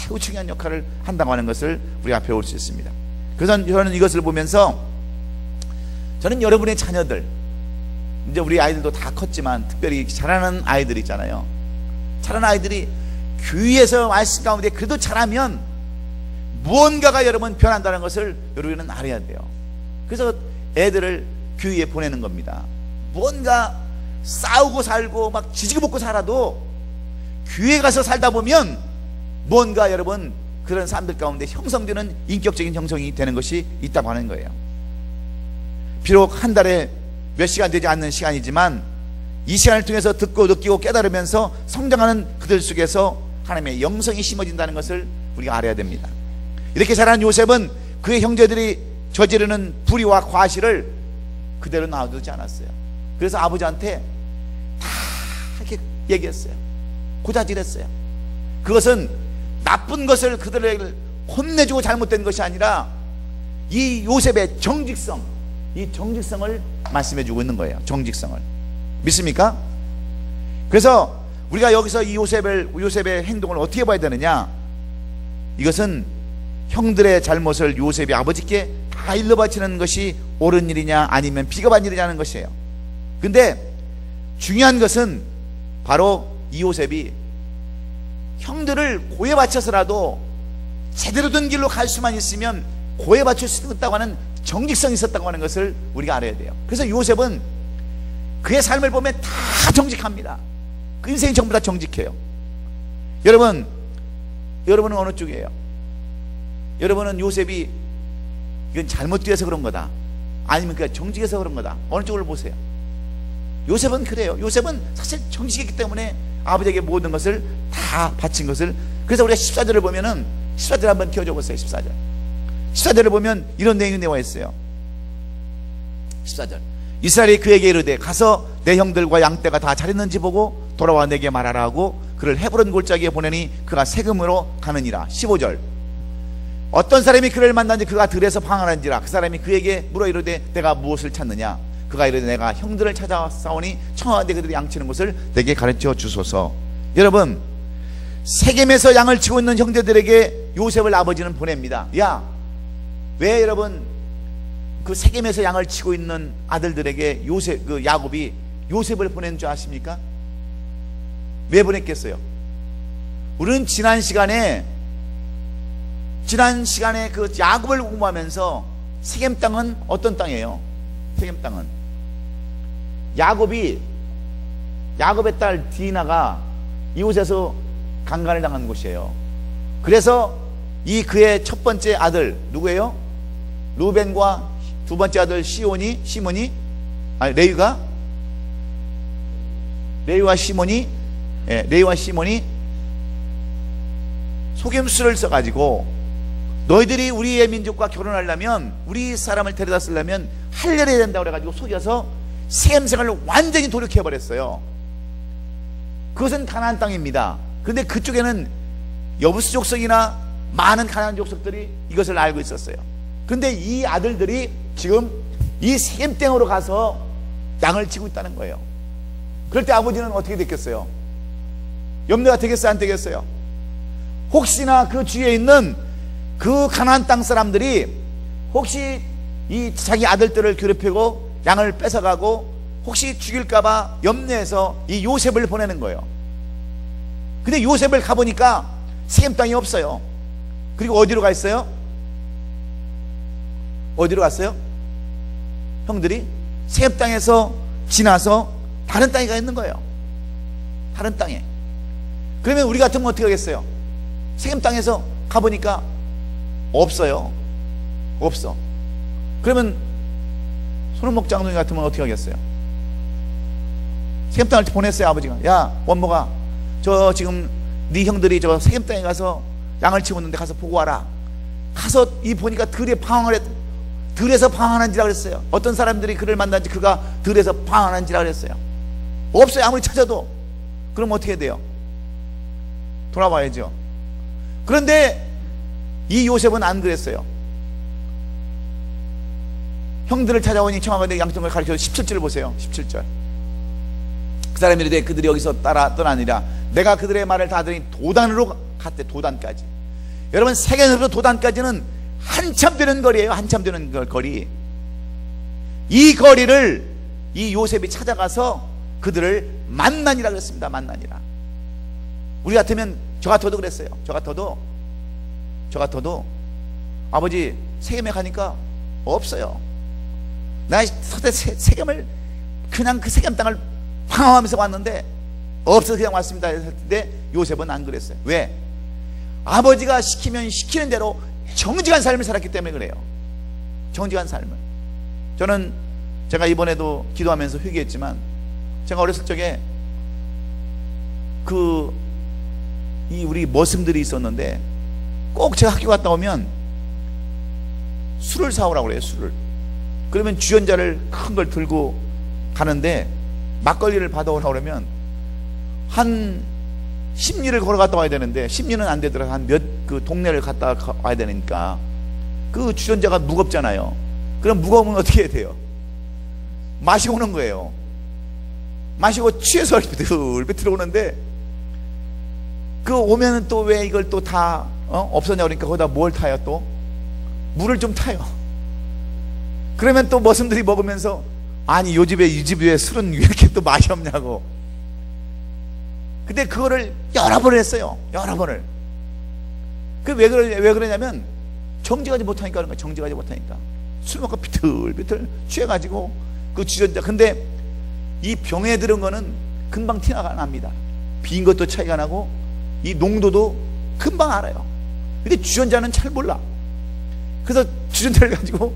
매우 중요한 역할을 한다고 하는 것을 우리가 배울 수 있습니다. 그래서 저는 이것을 보면서, 저는 여러분의 자녀들, 이제 우리 아이들도 다 컸지만 특별히 자라는 아이들 있잖아요. 자라는 아이들이 교회에서 말씀 가운데 그래도 자라면 무언가가 여러분 변한다는 것을 여러분은 알아야 돼요. 그래서 애들을 교회에 보내는 겁니다. 무언가 싸우고 살고 막 지지고 볶고 살아도 교회 가서 살다 보면 무언가 여러분 그런 사람들 가운데 형성되는 인격적인 형성이 되는 것이 있다고 하는 거예요. 비록 한 달에 몇 시간 되지 않는 시간이지만, 이 시간을 통해서 듣고 느끼고 깨달으면서 성장하는 그들 속에서 하나님의 영성이 심어진다는 것을 우리가 알아야 됩니다. 이렇게 자란 요셉은 그의 형제들이 저지르는 불의와 과실을 그대로 놔두지 않았어요. 그래서 아버지한테 다 이렇게 얘기했어요. 고자질했어요. 그것은 나쁜 것을 그들에게 혼내주고 잘못된 것이 아니라 이 요셉의 정직성, 이 정직성을 말씀해주고 있는 거예요. 정직성을. 믿습니까? 그래서 우리가 여기서 이 요셉의 행동을 어떻게 봐야 되느냐? 이것은 형들의 잘못을 요셉이 아버지께 다 일러 바치는 것이 옳은 일이냐 아니면 비겁한 일이냐는 것이에요. 근데 중요한 것은 바로 이 요셉이 형들을 고에 바쳐서라도 제대로 된 길로 갈 수만 있으면 고에 바칠 수 있다고 하는 정직성이 있었다고 하는 것을 우리가 알아야 돼요. 그래서 요셉은 그의 삶을 보면 다 정직합니다. 그 인생이 전부 다 정직해요. 여러분은 어느 쪽이에요? 여러분은 요셉이 이건 잘못되어서 그런 거다, 아니면 그냥 정직해서 그런 거다, 어느 쪽을 보세요? 요셉은 그래요. 요셉은 사실 정직했기 때문에 아버지에게 모든 것을 다 바친 것을. 그래서 우리가 14절을 보면은, 14절 한번 켜줘 보세요. 14절을 보면 이런 내용이 나와 있어요. 14절. 이스라엘이 그에게 이르되 가서 내 형들과 양떼가 다 잘 있는지 보고 돌아와 내게 말하라 하고 그를 헤브론 골짜기에 보내니 그가 세금으로 가느니라. 15절. 어떤 사람이 그를 만난지 그가 들에서 방황하는지라. 그 사람이 그에게 물어 이르되 내가 무엇을 찾느냐. 그가 이르되 내가 형들을 찾아싸우니 청하되 그들이 양치는 곳을 내게 가르쳐 주소서. 여러분, 세겜에서 양을 치고 있는 형제들에게 요셉을 아버지는 보냅니다. 야, 왜 여러분 그 세겜에서 양을 치고 있는 아들들에게 야곱이 요셉을 보낸 줄 아십니까? 왜 보냈겠어요? 우리는 지난 시간에 그 야곱을 공부하면서 세겜 땅은 어떤 땅이에요? 세겜 땅은 야곱의 딸 디나가 이곳에서 강간을 당한 곳이에요. 그래서 그의 첫 번째 아들 누구예요? 루벤과 두 번째 아들 레위와 시몬이 속임수를 써가지고 너희들이 우리의 민족과 결혼하려면, 우리 사람을 데려다 쓰려면 할례를 해야 된다고 그래가지고 속여서 세겜생활을 완전히 돌이켜버렸어요. 그것은 가나안 땅입니다. 그런데 그쪽에는 여부스 족속이나 많은 가나안 족속들이 이것을 알고 있었어요. 그런데 이 아들들이 지금 이 세겜 땅으로 가서 양을 치고 있다는 거예요. 그럴 때 아버지는 어떻게 됐겠어요? 염려가 되겠어요, 안 되겠어요? 혹시나 그 주위에 있는 그 가나안 땅 사람들이 혹시 이 자기 아들들을 괴롭히고 양을 뺏어가고 혹시 죽일까봐 염려해서 이 요셉을 보내는 거예요. 근데 요셉을 가보니까 세겜 땅이 없어요. 그리고 어디로 가 있어요? 어디로 갔어요? 형들이 세겜 땅에서 지나서 다른 땅에 가 있는 거예요. 다른 땅에. 그러면 우리 같으면 어떻게 하겠어요? 세겜 땅에서 가보니까 없어요. 없어. 그러면 손흥목 장로님 같으면 어떻게 하겠어요? 세겜 땅을 보냈어요. 아버지가. 야, 원모가 저 지금 네 형들이 저 세겜 땅에 가서 양을 치고 있는데 가서 보고 와라. 가서 보니까 들에서 방황하는지라 그랬어요. 어떤 사람들이 그를 만난지 그가 들에서 방황하는지라 그랬어요. 없어요. 아무리 찾아도. 그럼 어떻게 해야 돼요? 돌아와야죠. 그런데 이 요셉은 안 그랬어요. 형들을 찾아오니 청하건대 양쪽을 가르쳐서 17절 보세요. 17절. 그 사람이 이르되 그들이 여기서 떠나니라. 내가 그들의 말을 다 들으니 도단으로 갔대. 도단까지. 여러분, 세겜에서 도단까지는 한참 되는 거리예요. 한참 되는 거리. 이 거리를 이 요셉이 찾아가서 그들을 만나니라 그랬습니다. 만나니라. 우리 같으면 저 같아도 그랬어요. 저 같아도 아버지 세겜에 가니까 없어요. 나 세겜을 그냥 그 세겜 땅을 방황하면서 왔는데 없어서 그냥 왔습니다 했는데 요셉은 안 그랬어요. 왜? 아버지가 시키면 시키는 대로 정직한 삶을 살았기 때문에 그래요. 정직한 삶을. 제가 이번에도 기도하면서 회개했지만, 제가 어렸을 적에 우리 머슴들이 있었는데 꼭 제가 학교 갔다 오면 술을 사오라고 그래요. 술을. 그러면 주전자를 큰 걸 들고 가는데 막걸리를 받아오라고 그러면 한 10리를 걸어갔다 와야 되는데 10리는 안 되더라고요. 한 그 동네를 갔다 와야 되니까 그 주전자가 무겁잖아요. 그럼 무거우면 어떻게 해야 돼요? 마시고 오는 거예요. 마시고 취해서 비틀비틀 오는데 오면은 또 왜 이걸 또 다 없었냐 그러니까 거기다 뭘 타요? 또 물을 좀 타요. 그러면 또 머슴들이 먹으면서 아니 요집에 이 집 왜 술은 왜 이렇게 또 맛이 없냐고. 근데 그거를 여러 번을 했어요. 여러 번을. 그 왜 그러냐면 정직하지 못하니까 그런 거야. 정직하지 못하니까. 술 먹고 비틀비틀 취해가지고 그 주전자. 근데 이 병에 들은 거는 금방 티가 납니다. 빈 것도 차이가 나고 이 농도도 금방 알아요. 근데 주전자는 잘 몰라. 그래서 주전자를 가지고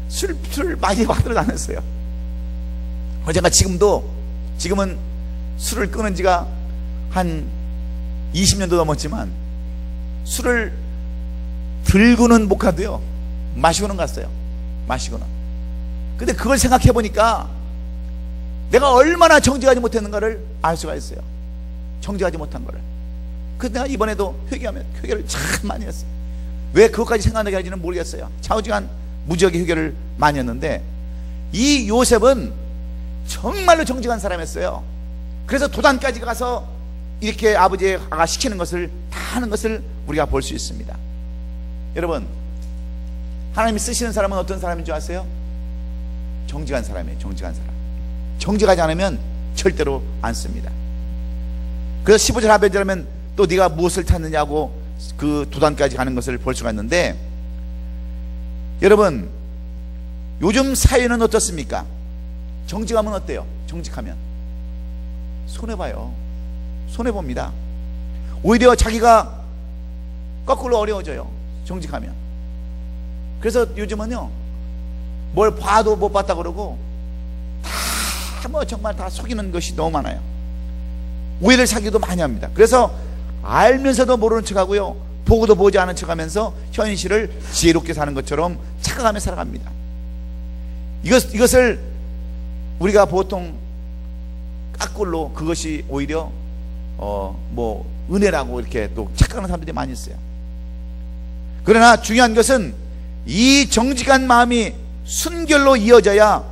술을 많이 만들어 다녔어요. 제가 지금은 술을 끊은 지가 한 20년도 넘었지만 술을 들고는 못 가도요, 마시고는 갔어요. 마시고는. 근데 그걸 생각해 보니까 내가 얼마나 정직하지 못했는가를 알 수가 있어요. 정직하지 못한 거를. 그래서 내가 이번에도 회개를 참 많이 했어요. 왜 그것까지 생각나게 하는지는 모르겠어요. 좌우지간 무지하게 회개를 많이 했는데, 이 요셉은 정말로 정직한 사람이었어요. 그래서 도단까지 가서 이렇게 아버지가 시키는 것을 다 하는 것을 우리가 볼 수 있습니다. 여러분, 하나님이 쓰시는 사람은 어떤 사람인 줄 아세요? 정직한 사람이에요. 정직한 사람. 정직하지 않으면 절대로 안 씁니다. 그래서 15절 하반절에 하면 또 네가 무엇을 찾느냐고 그 도단까지 가는 것을 볼 수가 있는데, 여러분, 요즘 사회는 어떻습니까? 정직하면 어때요? 정직하면 손해봐요. 손해봅니다. 오히려 자기가 거꾸로 어려워져요. 정직하면. 그래서 요즘은요, 뭘 봐도 못 봤다 그러고 다 뭐 정말 다 속이는 것이 너무 많아요. 오해를 사기도 많이 합니다. 그래서 알면서도 모르는 척하고요, 보고도 보지 않은 척하면서 현실을 지혜롭게 사는 것처럼 착각하며 살아갑니다. 이것을 우리가 보통 깎골로 그것이 오히려 뭐 은혜라고 이렇게 또 착각하는 사람들이 많이 있어요. 그러나 중요한 것은 이 정직한 마음이 순결로 이어져야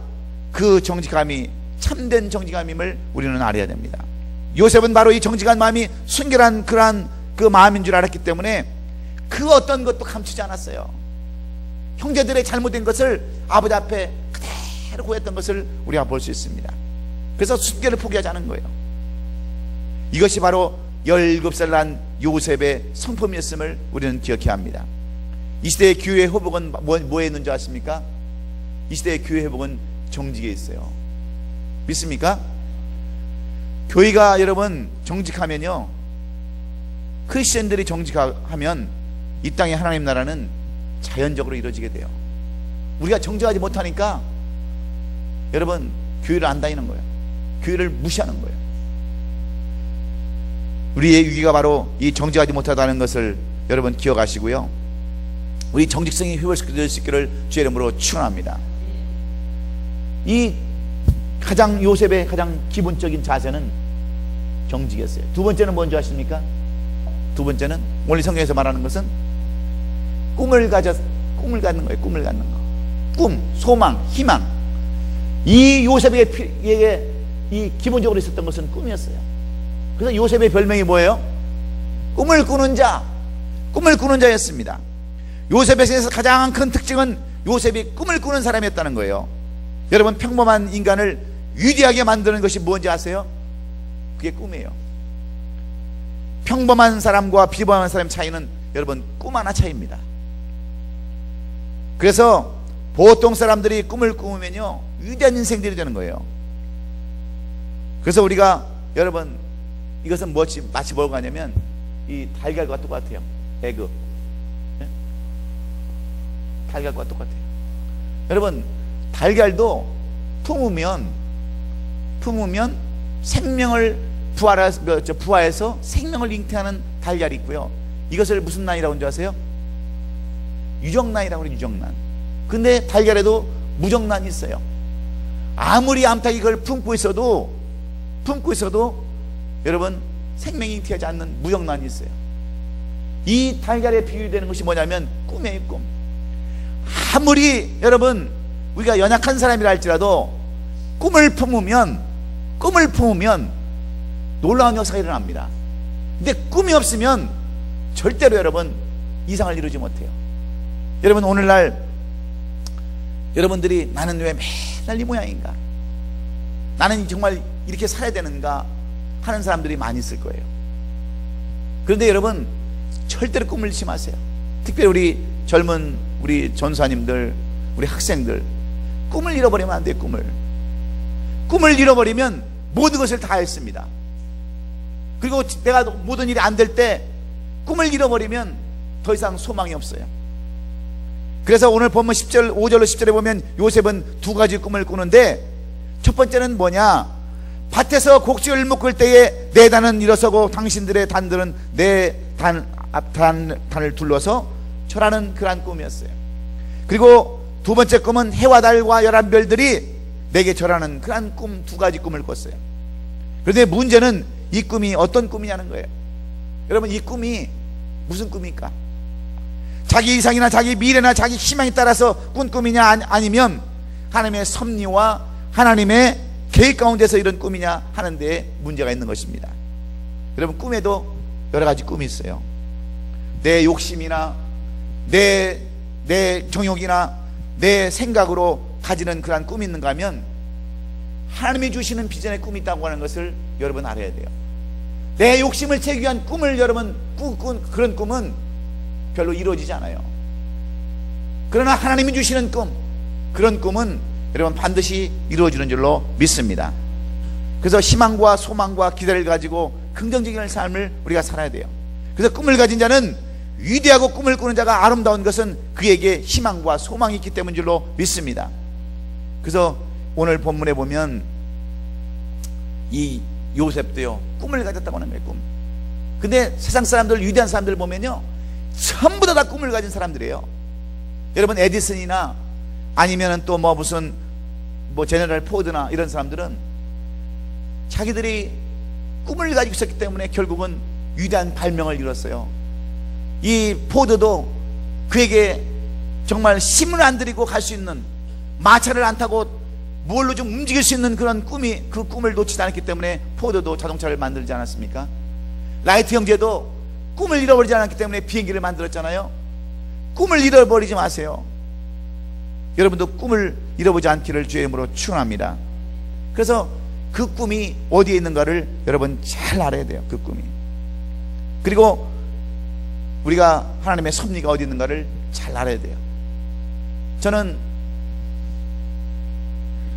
그 정직함이 참된 정직함임을 우리는 알아야 됩니다. 요셉은 바로 이 정직한 마음이 순결한 그러한 그 마음인 줄 알았기 때문에 그 어떤 것도 감추지 않았어요. 형제들의 잘못된 것을 아버지 앞에 그대로 고했던 것을 우리가 볼 수 있습니다. 그래서 순결을 포기하지 않은 거예요. 이것이 바로 17살 난 요셉의 성품이었음을 우리는 기억해야 합니다. 이 시대의 교회의 회복은 뭐에 있는 줄 아십니까? 이 시대의 교회의 회복은 정직에 있어요. 믿습니까? 교회가 여러분 정직하면요, 크리스천들이 정직하면 이 땅의 하나님 나라는 자연적으로 이루어지게 돼요. 우리가 정직하지 못하니까 여러분 교회를 안 다니는 거예요. 교회를 무시하는 거예요. 우리의 위기가 바로 이 정직하지 못하다는 것을 여러분 기억하시고요, 우리 정직성이 회복될 수 있기를 주의 이름으로 축원합니다. 이 가장 요셉의 가장 기본적인 자세는 정직이었어요. 두 번째는 뭔지 아십니까? 두 번째는 원래 성경에서 말하는 것은 꿈을 갖는 거예요. 꿈을 갖는 거. 꿈, 소망, 희망. 이 요셉에게 이 기본적으로 있었던 것은 꿈이었어요. 그래서 요셉의 별명이 뭐예요? 꿈을 꾸는 자. 꿈을 꾸는 자였습니다. 요셉의 생에서 가장 큰 특징은 요셉이 꿈을 꾸는 사람이었다는 거예요. 여러분, 평범한 인간을 위대하게 만드는 것이 뭔지 아세요? 그게 꿈이에요. 평범한 사람과 비범한 사람의 차이는 여러분 꿈 하나 차이입니다. 그래서 보통 사람들이 꿈을 꾸면요, 위대한 인생들이 되는 거예요. 그래서 우리가 여러분, 이것은 마치 뭐가 하냐면 이 달걀과 똑같아요. 에그. 달걀과 똑같아요. 여러분, 달걀도 품으면 생명을 부화해서 생명을 잉태하는 달걀이 있고요, 이것을 무슨 난이라고 하는 줄 아세요? 유정난이라고 해요. 유정난. 근데 달걀에도 무정난이 있어요. 아무리 암탉이 이걸 품고 있어도 여러분 생명이 잉태하지 않는 무정난이 있어요. 이 달걀에 비유되는 것이 뭐냐면 꿈이에요. 꿈. 아무리 여러분 우리가 연약한 사람이라 할지라도 꿈을 품으면 놀라운 역사가 일어납니다. 근데 꿈이 없으면 절대로 여러분 이상을 이루지 못해요. 여러분, 오늘날 여러분들이 나는 왜 맨날 이 모양인가, 나는 정말 이렇게 살아야 되는가 하는 사람들이 많이 있을 거예요. 그런데 여러분, 절대로 꿈을 잃지 마세요. 특별히 우리 젊은 우리 전사님들, 우리 학생들, 꿈을 잃어버리면 안 돼요. 꿈을 잃어버리면 모든 것을 다 했습니다. 그리고 내가 모든 일이 안 될 때 꿈을 잃어버리면 더 이상 소망이 없어요. 그래서 오늘 본문 10절, 5절로 10절에 보면 요셉은 두 가지 꿈을 꾸는데, 첫 번째는 뭐냐? 밭에서 곡식을 묶을 때에 내 단은 일어서고 당신들의 단들은 내 단을 둘러서 절하는 그러한 꿈이었어요. 그리고 두 번째 꿈은 해와 달과 열한 별들이 내게 절하는 그러한 꿈, 두 가지 꿈을 꿨어요. 그런데 문제는 이 꿈이 어떤 꿈이냐는 거예요. 여러분, 이 꿈이 무슨 꿈입니까? 자기 이상이나 자기 미래나 자기 희망에 따라서 꾼 꿈이냐, 아니면 하나님의 섭리와 하나님의 계획 가운데서 이런 꿈이냐 하는 데 문제가 있는 것입니다. 여러분, 꿈에도 여러 가지 꿈이 있어요. 내 욕심이나 내 정욕이나 내 생각으로 가지는 그런 꿈이 있는가 하면 하나님이 주시는 비전의 꿈이 있다고 하는 것을 여러분 알아야 돼요. 내 욕심을 채우기 위한 꿈을 여러분 꾼 그런 꿈은 별로 이루어지지 않아요. 그러나 하나님이 주시는 꿈, 그런 꿈은 여러분 반드시 이루어지는 줄로 믿습니다. 그래서 희망과 소망과 기대를 가지고 긍정적인 삶을 우리가 살아야 돼요. 그래서 꿈을 가진 자는, 위대하고 꿈을 꾸는 자가 아름다운 것은 그에게 희망과 소망이 있기 때문인 줄로 믿습니다. 그래서 오늘 본문에 보면 이 요셉도요, 꿈을 가졌다고 하는 거예요. 꿈. 근데 세상 사람들, 위대한 사람들 보면요, 전부 다 꿈을 가진 사람들이에요. 여러분, 에디슨이나 아니면은 또 무슨 제너럴 포드나 이런 사람들은 자기들이 꿈을 가지고 있었기 때문에 결국은 위대한 발명을 이뤘어요. 이 포드도 그에게 정말 힘을 안 들이고 갈 수 있는, 마차를 안 타고 뭘로 좀 움직일 수 있는 그런 꿈이, 그 꿈을 놓치지 않았기 때문에 포드도 자동차를 만들지 않았습니까? 라이트 형제도 꿈을 잃어버리지 않았기 때문에 비행기를 만들었잖아요. 꿈을 잃어버리지 마세요. 여러분도 꿈을 잃어버리지 않기를 주의 이름으로 축원합니다. 그래서 그 꿈이 어디에 있는가를 여러분 잘 알아야 돼요. 그 꿈이. 그리고 우리가 하나님의 섭리가 어디 있는가를 잘 알아야 돼요. 저는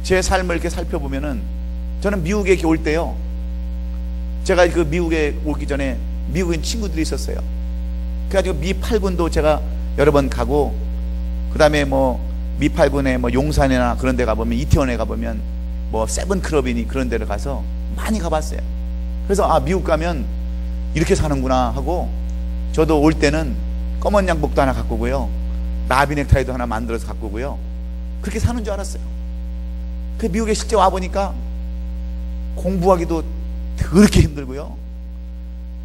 제 삶을 이렇게 살펴보면은, 저는 미국에 올 때요, 제가 그 미국에 오기 전에 미국인 친구들이 있었어요. 그래가지고 미 8군도 제가 여러 번 가고, 그 다음에 미 8군에 용산이나 그런 데 가보면, 이태원에 가보면 세븐클럽이니 그런 데를 가서 많이 가봤어요. 그래서 미국 가면 이렇게 사는구나 하고, 저도 올 때는 검은 양복도 하나 갖고 오고요, 나비 넥타이도 하나 만들어서 갖고 오고요, 그렇게 사는 줄 알았어요. 그 미국에 실제 와보니까 공부하기도 그렇게 힘들고요,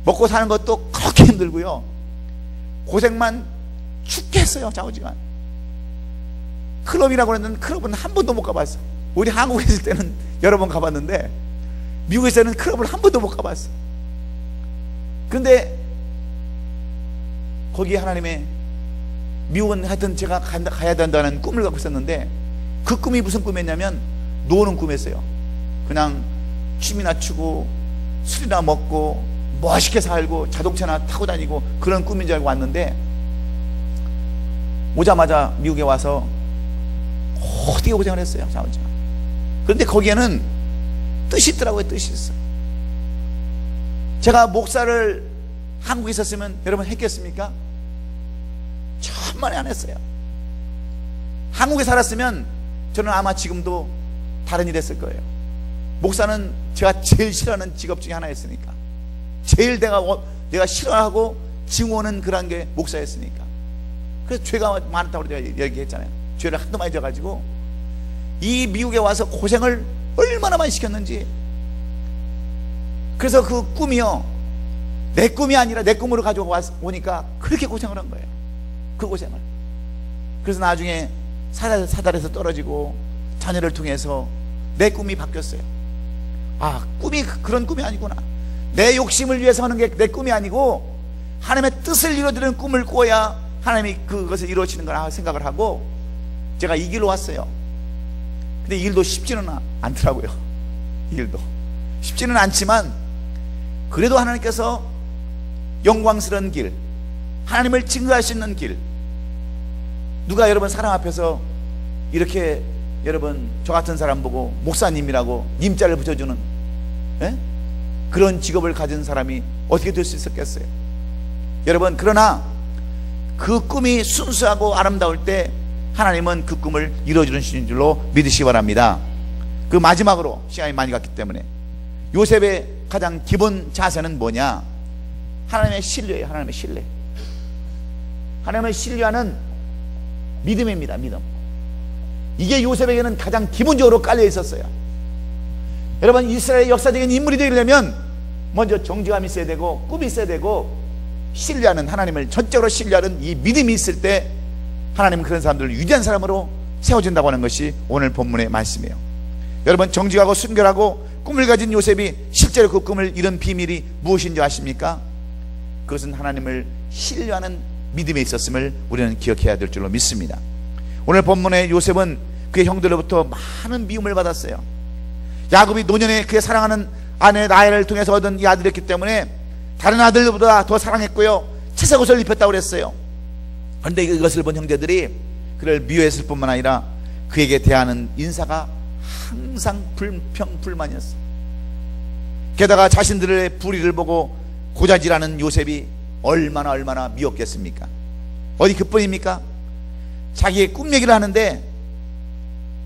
먹고 사는 것도 그렇게 힘들고요, 고생만 죽겠어요. 좌우지간. 클럽이라고 그랬는데 클럽은 한 번도 못 가봤어. 우리 한국에 있을 때는 여러 번 가봤는데 미국에서는 클럽을 한 번도 못 가봤어. 그런데 거기에 하나님의, 미국은 하여튼 제가 가야 된다는 꿈을 갖고 있었는데, 그 꿈이 무슨 꿈이었냐면 노는 꿈이었어요. 그냥 춤이나 추고 술이나 먹고 멋있게 살고 자동차나 타고 다니고 그런 꿈인 줄 알고 왔는데, 오자마자 미국에 와서 어디에 고생을 했어요. 그런데 거기에는 뜻이 있더라고요. 뜻이 있어. 제가 목사를 한국에 있었으면 여러분 했겠습니까? 천만에 안 했어요. 한국에 살았으면 저는 아마 지금도 다른 일 했을 거예요. 목사는 제가 제일 싫어하는 직업 중에 하나였으니까, 제일 내가 싫어하고 증오하는 그런 게 목사였으니까. 그래서 죄가 많다고 제가 얘기했잖아요. 죄를 하도 많이 져가지고 이 미국에 와서 고생을 얼마나 많이 시켰는지. 그래서 그 꿈이요, 내 꿈이 아니라 내 꿈으로 가지고 오니까 그렇게 고생을 한 거예요. 그 고생을. 그래서 나중에 사달에서 떨어지고 자녀를 통해서 내 꿈이 바뀌었어요. 꿈이 그런 꿈이 아니구나. 내 욕심을 위해서 하는 게 내 꿈이 아니고 하나님의 뜻을 이루어드리는 꿈을 꿔야 하나님이 그것을 이루어지는 거라 생각을 하고 제가 이 길로 왔어요. 근데 이 길도 쉽지는 않더라고요. 일도 쉽지는 않지만 그래도 하나님께서 영광스러운 길, 하나님을 증거할 수 있는 길, 누가 여러분 사람 앞에서 이렇게 여러분 저 같은 사람 보고 목사님이라고 님자를 붙여주는 그런 직업을 가진 사람이 어떻게 될 수 있었겠어요? 여러분, 그러나 그 꿈이 순수하고 아름다울 때 하나님은 그 꿈을 이루어주시는 줄로 믿으시기 바랍니다. 그 마지막으로 시간이 많이 갔기 때문에 요셉의 가장 기본 자세는 뭐냐? 하나님의 신뢰예요. 하나님의 신뢰. 하나님을 신뢰하는 믿음입니다. 믿음. 이게 요셉에게는 가장 기본적으로 깔려 있었어요. 여러분, 이스라엘의 역사적인 인물이 되려면 먼저 정직함이 있어야 되고 꿈이 있어야 되고 신뢰하는, 하나님을 전적으로 신뢰하는 이 믿음이 있을 때 하나님은 그런 사람들을 위대한 사람으로 세워준다고 하는 것이 오늘 본문의 말씀이에요. 여러분, 정직하고 순결하고 꿈을 가진 요셉이 실제로 그 꿈을 이룬 비밀이 무엇인지 아십니까? 그것은 하나님을 신뢰하는 믿음에 있었음을 우리는 기억해야 될 줄로 믿습니다. 오늘 본문의 요셉은 그의 형들로부터 많은 미움을 받았어요. 야곱이 노년에 그의 사랑하는 아내 라헬을 통해서 얻은 이 아들이었기 때문에 다른 아들보다 더 사랑했고요, 채색 옷을 입혔다고 그랬어요. 그런데 이것을 본 형제들이 그를 미워했을 뿐만 아니라 그에게 대하는 인사가 항상 불평불만이었어요. 게다가 자신들의 불의를 보고 고자질하는 요셉이 얼마나 미웠겠습니까? 어디 그뿐입니까? 자기의 꿈 얘기를 하는데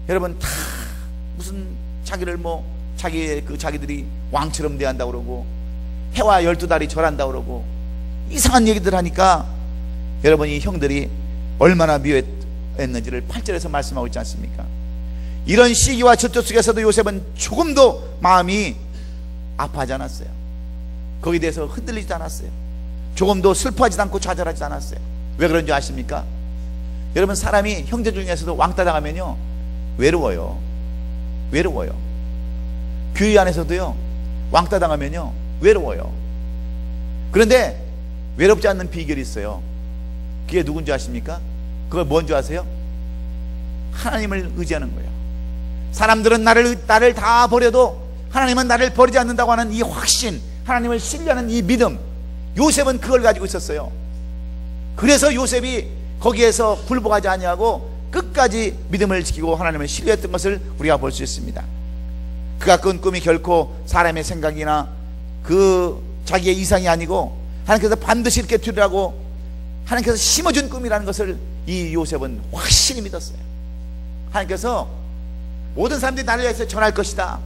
여러분 다 무슨 자기를 자기들이 왕처럼 대한다고 그러고 해와 12달이 절한다고 그러고 이상한 얘기들 하니까 여러분, 이 형들이 얼마나 미워했는지를 8절에서 말씀하고 있지 않습니까? 이런 시기와 질투 속에서도 요셉은 조금도 마음이 아파하지 않았어요. 거기에 대해서 흔들리지 않았어요. 조금도 슬퍼하지 않고 좌절하지 않았어요. 왜 그런지 아십니까? 여러분, 사람이 형제 중에서도 왕따 당하면요 외로워요. 교회 안에서도요 왕따 당하면요 외로워요. 그런데 외롭지 않는 비결이 있어요. 그게 누군지 아십니까? 그걸 뭔지 아세요? 하나님을 의지하는 거예요. 사람들은 나를 다 버려도 하나님은 나를 버리지 않는다고 하는 이 확신, 하나님을 신뢰하는 이 믿음, 요셉은 그걸 가지고 있었어요. 그래서 요셉이 거기에서 굴복하지 아니하고 끝까지 믿음을 지키고 하나님을 신뢰했던 것을 우리가 볼 수 있습니다. 그가 꾼 꿈이 결코 사람의 생각이나 그 자기의 이상이 아니고 하나님께서 반드시 이렇게 되리라고 하나님께서 심어준 꿈이라는 것을 이 요셉은 확실히 믿었어요. 하나님께서 모든 사람들이 나를 위해서 전할 것이다,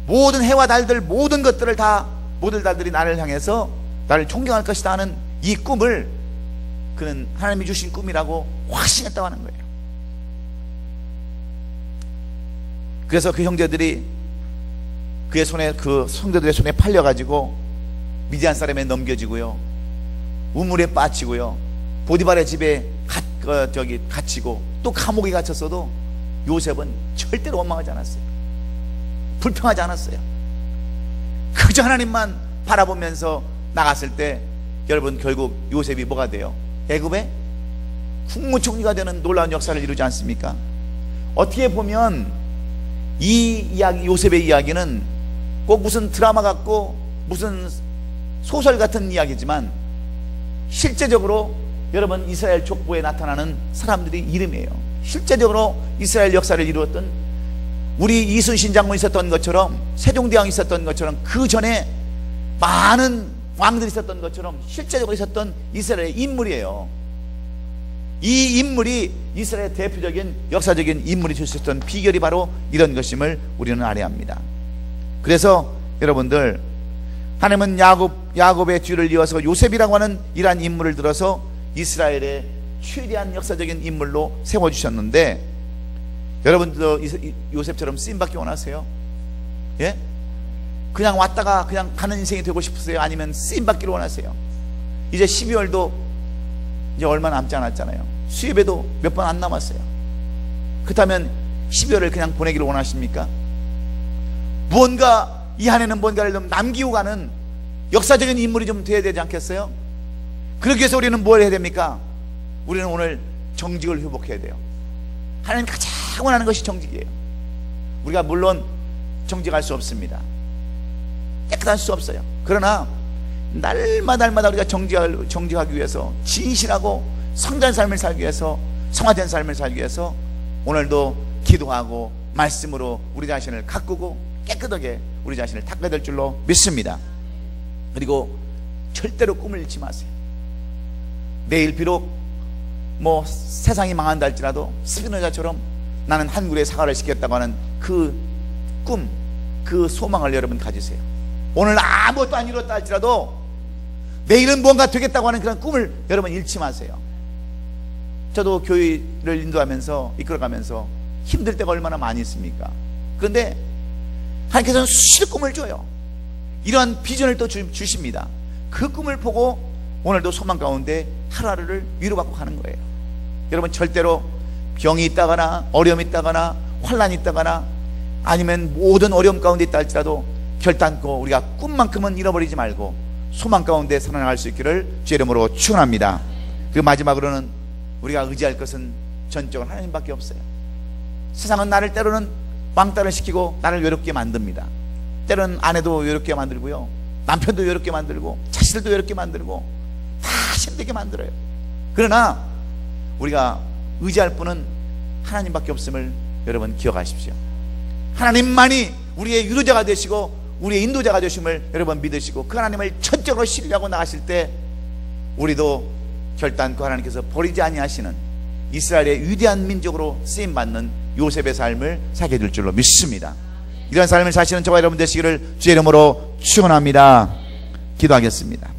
모든 해와 달들, 모든 것들을 다, 모든 달들이 나를 향해서 나를 존경할 것이다 하는 이 꿈을 그는 하나님이 주신 꿈이라고 확신했다고 하는 거예요. 그래서 그 형제들이 그의 손에, 그 형제들의 손에 팔려가지고 미디안 사람에 넘겨지고요, 우물에 빠지고요, 보디발의 집에 갇히고 또 감옥에 갇혔어도 요셉은 절대로 원망하지 않았어요. 불평하지 않았어요. 그저 하나님만 바라보면서 나갔을 때 여러분, 결국 요셉이 뭐가 돼요? 애굽의 국무총리가 되는 놀라운 역사를 이루지 않습니까? 어떻게 보면 이 이야기, 요셉의 이야기는 꼭 무슨 드라마 같고 무슨 소설 같은 이야기지만 실제적으로 여러분, 이스라엘 족보에 나타나는 사람들의 이름이에요. 실제적으로 이스라엘 역사를 이루었던, 우리 이순신 장군이 있었던 것처럼, 세종대왕이 있었던 것처럼, 그 전에 많은 왕들이 있었던 것처럼 실제적으로 있었던 이스라엘의 인물이에요. 이 인물이 이스라엘의 대표적인 역사적인 인물이 될 수 있었던 비결이 바로 이런 것임을 우리는 알아야 합니다. 그래서 여러분들, 하나님은 야곱의 뒤를 이어서 요셉이라고 하는 이러한 인물을 들어서 이스라엘의 최대한 역사적인 인물로 세워주셨는데, 여러분들도 요셉처럼 쓰임받기 원하세요? 예? 그냥 왔다가 그냥 가는 인생이 되고 싶으세요? 아니면 쓰임받기를 원하세요? 이제 12월도 이제 얼마 남지 않았잖아요. 수입에도 몇 번 안 남았어요. 그렇다면 12월을 그냥 보내기를 원하십니까? 무언가 이 한 해는 뭔가를 좀 남기고 가는 역사적인 인물이 좀 되어야 되지 않겠어요? 그러기 위해서 우리는 뭘 해야 됩니까? 우리는 오늘 정직을 회복해야 돼요. 하나님 가장 원하는 것이 정직이에요. 우리가 물론 정직할 수 없습니다. 깨끗할 수 없어요. 그러나 날마다 우리가 정직하기 위해서, 진실하고 성전 삶을 살기 위해서, 성화된 삶을 살기 위해서 오늘도 기도하고 말씀으로 우리 자신을 가꾸고 깨끗하게 우리 자신을 닦아야 될 줄로 믿습니다. 그리고 절대로 꿈을 잃지 마세요. 내일 비록 세상이 망한다 할지라도 스피노자처럼 나는 한 그루의 사과를 시켰다고 하는 그 꿈, 그 소망을 여러분 가지세요. 오늘 아무것도 안 이뤘다 할지라도 내일은 뭔가 되겠다고 하는 그런 꿈을 여러분 잃지 마세요. 저도 교회를 인도하면서 이끌어가면서 힘들 때가 얼마나 많이 있습니까? 그런데 하나님께서는 수시로 꿈을 줘요. 이러한 비전을 또 주십니다. 그 꿈을 보고 오늘도 소망 가운데 하루하루를 위로받고 가는 거예요. 여러분 절대로 병이 있다거나 어려움이 있다거나 환난이 있다거나 아니면 모든 어려움 가운데 있다 할지라도 결단코 우리가 꿈만큼은 잃어버리지 말고 소망 가운데 살아나갈 수 있기를 주의 이름으로 축원합니다. 그리고 마지막으로는 우리가 의지할 것은 전적으로 하나님밖에 없어요. 세상은 나를 때로는 왕따를 시키고 나를 외롭게 만듭니다. 때로는 아내도 외롭게 만들고요, 남편도 외롭게 만들고 자식들도 외롭게 만들고 다 힘들게 만들어요. 그러나 우리가 의지할 분은 하나님밖에 없음을 여러분 기억하십시오. 하나님만이 우리의 유로자가 되시고 우리의 인도자가 되심을 여러분 믿으시고 그 하나님을 전적으로 신뢰하고 나가실 때 우리도 결단코 하나님께서 버리지 아니하시는 이스라엘의 위대한 민족으로 쓰임받는 요셉의 삶을 살게 될 줄로 믿습니다. 이런 삶을 사시는 저와 여러분 되시기를 주의 이름으로 축원합니다. 기도하겠습니다.